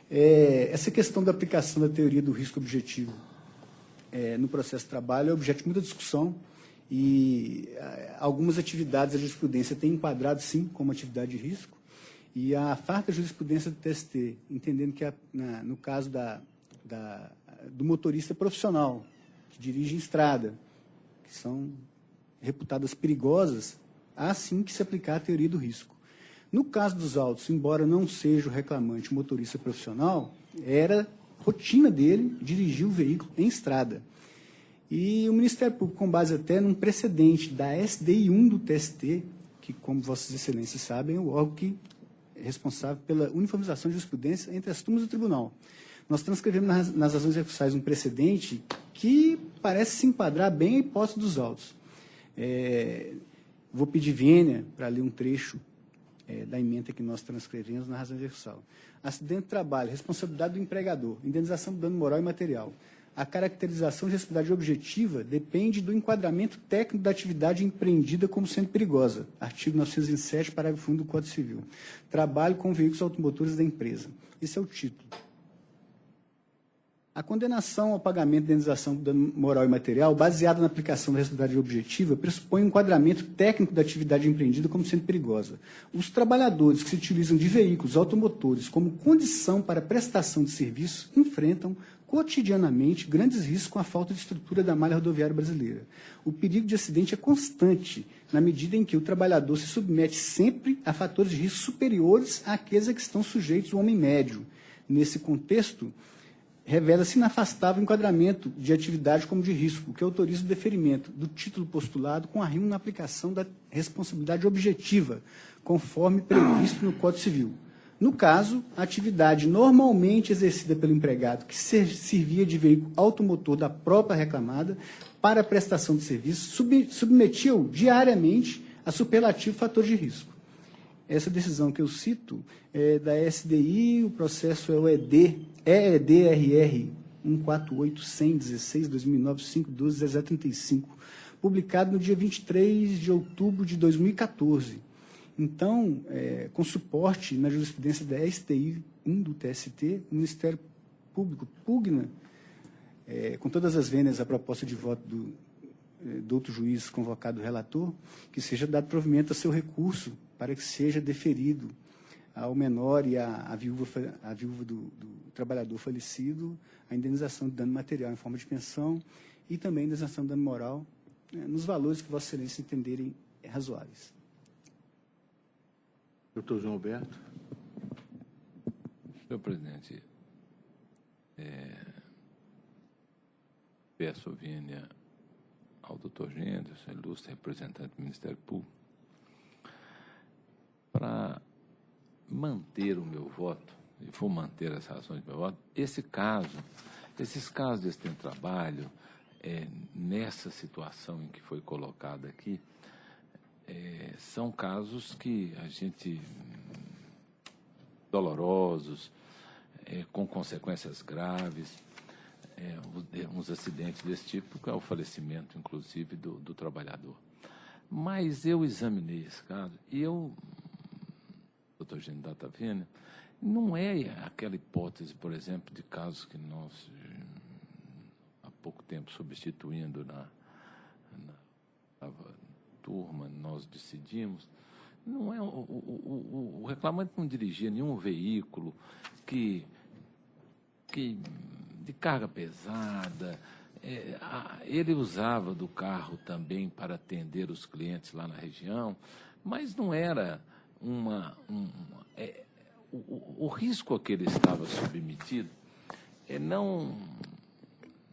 Essa questão da aplicação da teoria do risco objetivo no processo de trabalho é objeto de muita discussão, e algumas atividades da jurisprudência têm enquadrado, sim, como atividade de risco, e a farta jurisprudência do TST, entendendo que, no caso do motorista profissional, que dirige em estrada, que são reputadas perigosas, há, sim, que se aplicar a teoria do risco. No caso dos autos, embora não seja o reclamante motorista profissional, era rotina dele dirigir o veículo em estrada. E o Ministério Público, com base até num precedente da SDI 1 do TST, que, como Vossas Excelências sabem, é o órgão que é responsável pela uniformização de jurisprudência entre as turmas do tribunal. Nós transcrevemos nas razões recursais um precedente que parece se enquadrar bem a hipótese dos autos. Vou pedir vênia para ler um trecho da ementa que nós transcrevemos na razão recursal. Acidente de trabalho, responsabilidade do empregador, indenização do dano moral e material. A caracterização de responsabilidade objetiva depende do enquadramento técnico da atividade empreendida como sendo perigosa. Artigo 907, parágrafo 1 do Código Civil. Trabalho com veículos automotores da empresa. Esse é o título. A condenação ao pagamento de indenização do dano moral e material, baseada na aplicação da responsabilidade objetiva, pressupõe um enquadramento técnico da atividade empreendida como sendo perigosa. Os trabalhadores que se utilizam de veículos automotores como condição para prestação de serviço enfrentam cotidianamente grandes riscos com a falta de estrutura da malha rodoviária brasileira. O perigo de acidente é constante, na medida em que o trabalhador se submete sempre a fatores de risco superiores àqueles a que estão sujeitos o homem médio. Nesse contexto, revela-se inafastável o enquadramento de atividade como de risco, que autoriza o deferimento do título postulado com arrimo na aplicação da responsabilidade objetiva, conforme previsto no Código Civil. No caso, a atividade normalmente exercida pelo empregado, que servia de veículo automotor da própria reclamada para a prestação de serviço, submetia-o diariamente a superlativo fator de risco. Essa decisão que eu cito é da SDI, o processo é o EEDRR 148-100-16-2009-512-035, publicado no dia 23 de outubro de 2014. Então, com suporte na jurisprudência da STI 1 do TST, o Ministério Público pugna, com todas as vênias, a proposta de voto do outro juiz convocado relator, que seja dado provimento a seu recurso para que seja deferido ao menor e à viúva do trabalhador falecido a indenização de dano material em forma de pensão e também a indenização de dano moral nos valores que Vossa Excelência entenderem razoáveis.
Doutor João Alberto.
Senhor presidente, peço vênia ao doutor Genderson, ilustre representante do Ministério Público, para manter o meu voto, e vou manter as razões do meu voto, esses casos de extenso trabalho, nessa situação em que foi colocada aqui, são casos que a gente, dolorosos, com consequências graves, uns acidentes desse tipo, que é o falecimento, inclusive, do trabalhador. Mas eu examinei esse caso e doutor Gênio Data Vênia, não é aquela hipótese, por exemplo, de casos que nós, há pouco tempo, substituindo na turma, nós decidimos, não é o reclamante não dirigia nenhum veículo que de carga pesada, ele usava do carro também para atender os clientes lá na região, mas não era o risco a que ele estava submetido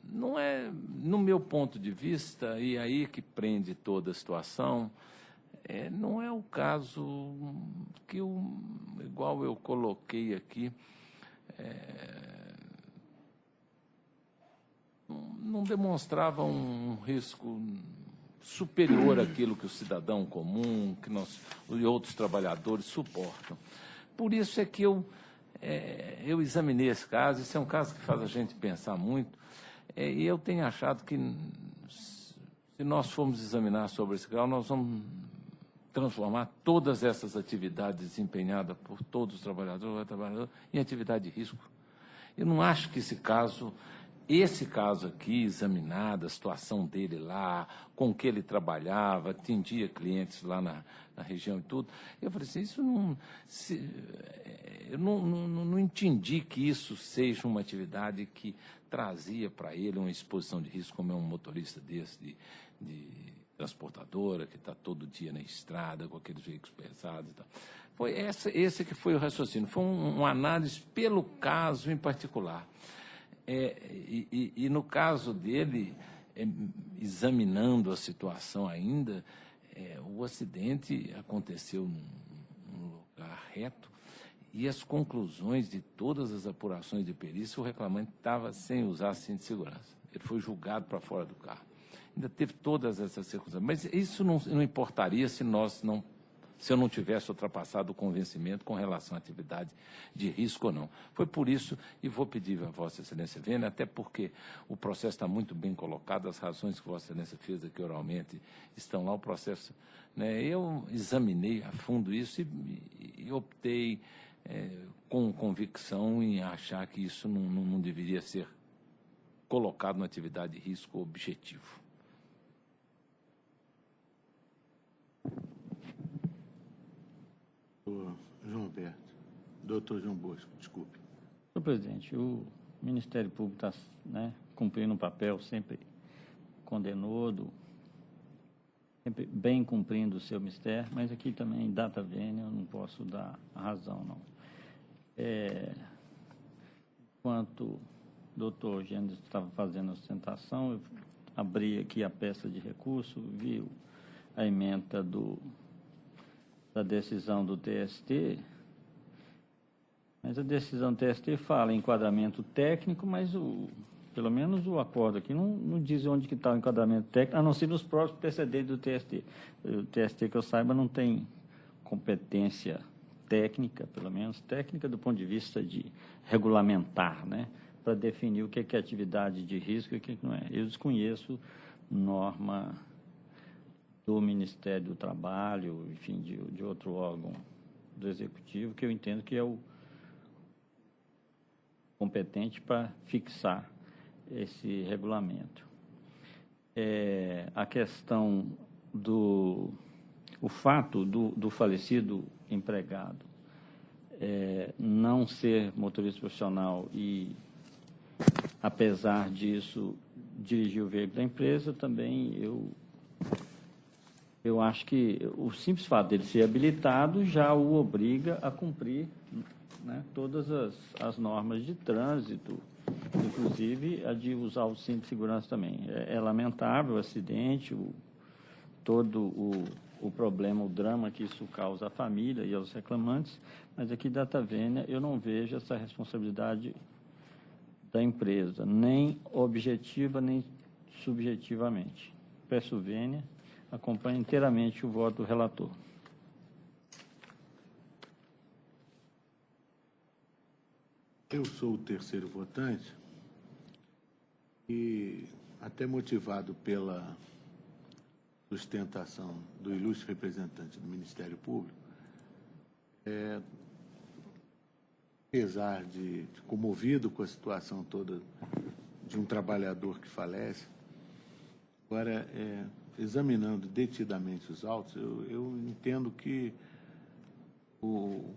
não é, no meu ponto de vista, e aí que prende toda a situação, não é o caso que igual eu coloquei aqui, não demonstrava um risco superior àquilo que o cidadão comum, que nós e outros trabalhadores suportam. Por isso é que eu examinei esse caso. Esse é um caso que faz a gente pensar muito, e eu tenho achado que, se nós formos examinar sobre esse caso, nós vamos transformar todas essas atividades desempenhadas por todos os trabalhadores em atividade de risco. Eu não acho que esse caso aqui, examinado, a situação dele lá, com que ele trabalhava, atendia clientes lá na região e tudo, eu falei assim, eu não entendi que isso seja uma atividade que trazia para ele uma exposição de risco, como é um motorista desse, de transportadora, que está todo dia na estrada, com aqueles veículos pesados e tal. Foi esse que foi o raciocínio, foi uma análise pelo caso em particular. E no caso dele, examinando a situação ainda, o acidente aconteceu num lugar reto e as conclusões de todas as apurações de perícia, o reclamante estava sem usar cinto de segurança. Ele foi julgado para fora do carro. Ainda teve todas essas circunstâncias. Mas isso não importaria se eu não tivesse ultrapassado o convencimento com relação à atividade de risco ou não. Foi por isso, e vou pedir a Vossa Excelência Vênia, até porque o processo está muito bem colocado, as razões que Vossa Excelência fez aqui oralmente estão lá, o processo, né, eu examinei a fundo isso e optei com convicção em achar que isso não deveria ser colocado na atividade de risco objetivo.
João Alberto. Doutor João Bosco, desculpe.
Senhor presidente, o Ministério Público está cumprindo um papel sempre condenudo, sempre bem cumprindo o seu mistério, mas aqui também, data vênia, eu não posso dar a razão, não. Enquanto o doutor Gênesis estava fazendo a sustentação, eu abri aqui a peça de recurso, vi a ementa da decisão do TST, mas a decisão do TST fala em enquadramento técnico, mas pelo menos o acordo aqui não diz onde que está o enquadramento técnico, a não ser nos próprios precedentes do TST. O TST, que eu saiba, não tem competência técnica, pelo menos, técnica do ponto de vista de regulamentar, né, para definir o que é atividade de risco e o que não é. Eu desconheço norma do Ministério do Trabalho, enfim, de outro órgão do Executivo, que eu entendo que é o competente para fixar esse regulamento. A questão o fato do falecido empregado não ser motorista profissional e, apesar disso, dirigir o veículo da empresa, também eu acho que o simples fato dele ser habilitado já o obriga a cumprir, né, todas as normas de trânsito, inclusive a de usar o cinto de segurança também. É lamentável o acidente, todo o problema, o drama que isso causa à família e aos reclamantes, mas aqui da Data Vênia eu não vejo essa responsabilidade da empresa, nem objetiva, nem subjetivamente. Peço vênia, acompanho inteiramente o voto do relator.
Eu sou o terceiro votante e, até motivado pela sustentação do ilustre representante do Ministério Público, apesar de comovido com a situação toda de um trabalhador que falece, agora, examinando detidamente os autos, eu entendo que o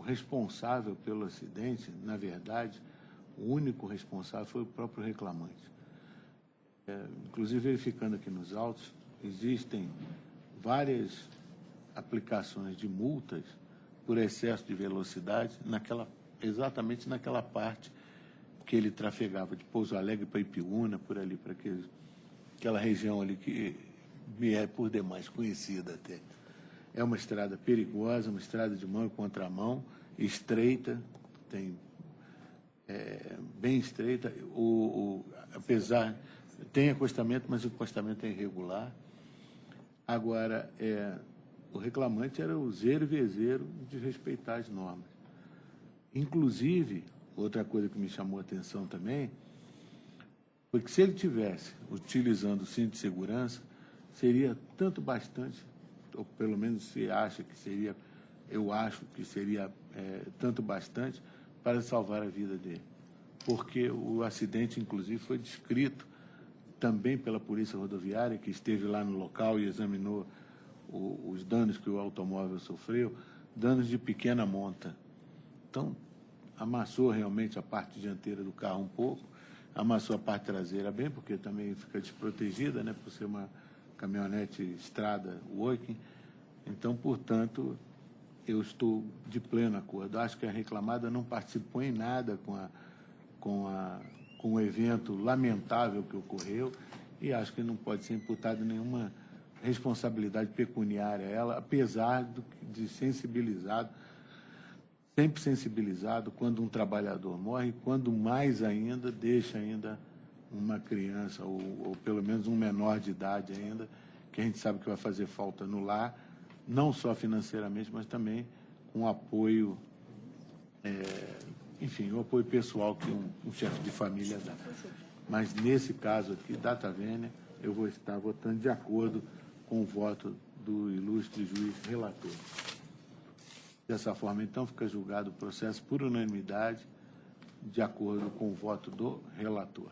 responsável pelo acidente, na verdade, o único responsável foi o próprio reclamante. Inclusive, verificando aqui nos autos, existem várias aplicações de multas por excesso de velocidade exatamente naquela parte que ele trafegava de Pouso Alegre para Ipiúna, por ali, para aquela região ali que me é por demais conhecida até. É uma estrada perigosa, uma estrada de mão e contramão, estreita, bem estreita, apesar, tem acostamento, mas o acostamento é irregular. Agora, o reclamante era o zero e vezeiro de respeitar as normas. Inclusive, outra coisa que me chamou a atenção também, foi que se ele tivesse utilizando o cinto de segurança, seria tanto bastante, ou pelo menos se acha que seria, eu acho que seria tanto bastante para salvar a vida dele. Porque o acidente, inclusive, foi descrito também pela Polícia Rodoviária, que esteve lá no local e examinou os danos que o automóvel sofreu, danos de pequena monta. Então, amassou realmente a parte dianteira do carro um pouco, amassou a parte traseira bem, porque também fica desprotegida, né, por ser uma caminhonete estrada working. Então, portanto, eu estou de pleno acordo. Acho que a reclamada não participou em nada com o evento lamentável que ocorreu e acho que não pode ser imputada nenhuma responsabilidade pecuniária a ela, apesar de sensibilizado, sempre sensibilizado quando um trabalhador morre, quando mais ainda deixa ainda uma criança ou pelo menos um menor de idade ainda, que a gente sabe que vai fazer falta no lar, não só financeiramente, mas também com apoio, enfim, o apoio pessoal que um chefe de família dá. Mas nesse caso aqui, Data Vênia, eu vou estar votando de acordo com o voto do ilustre juiz relator. Dessa forma, então, fica julgado o processo por unanimidade, de acordo com o voto do relator.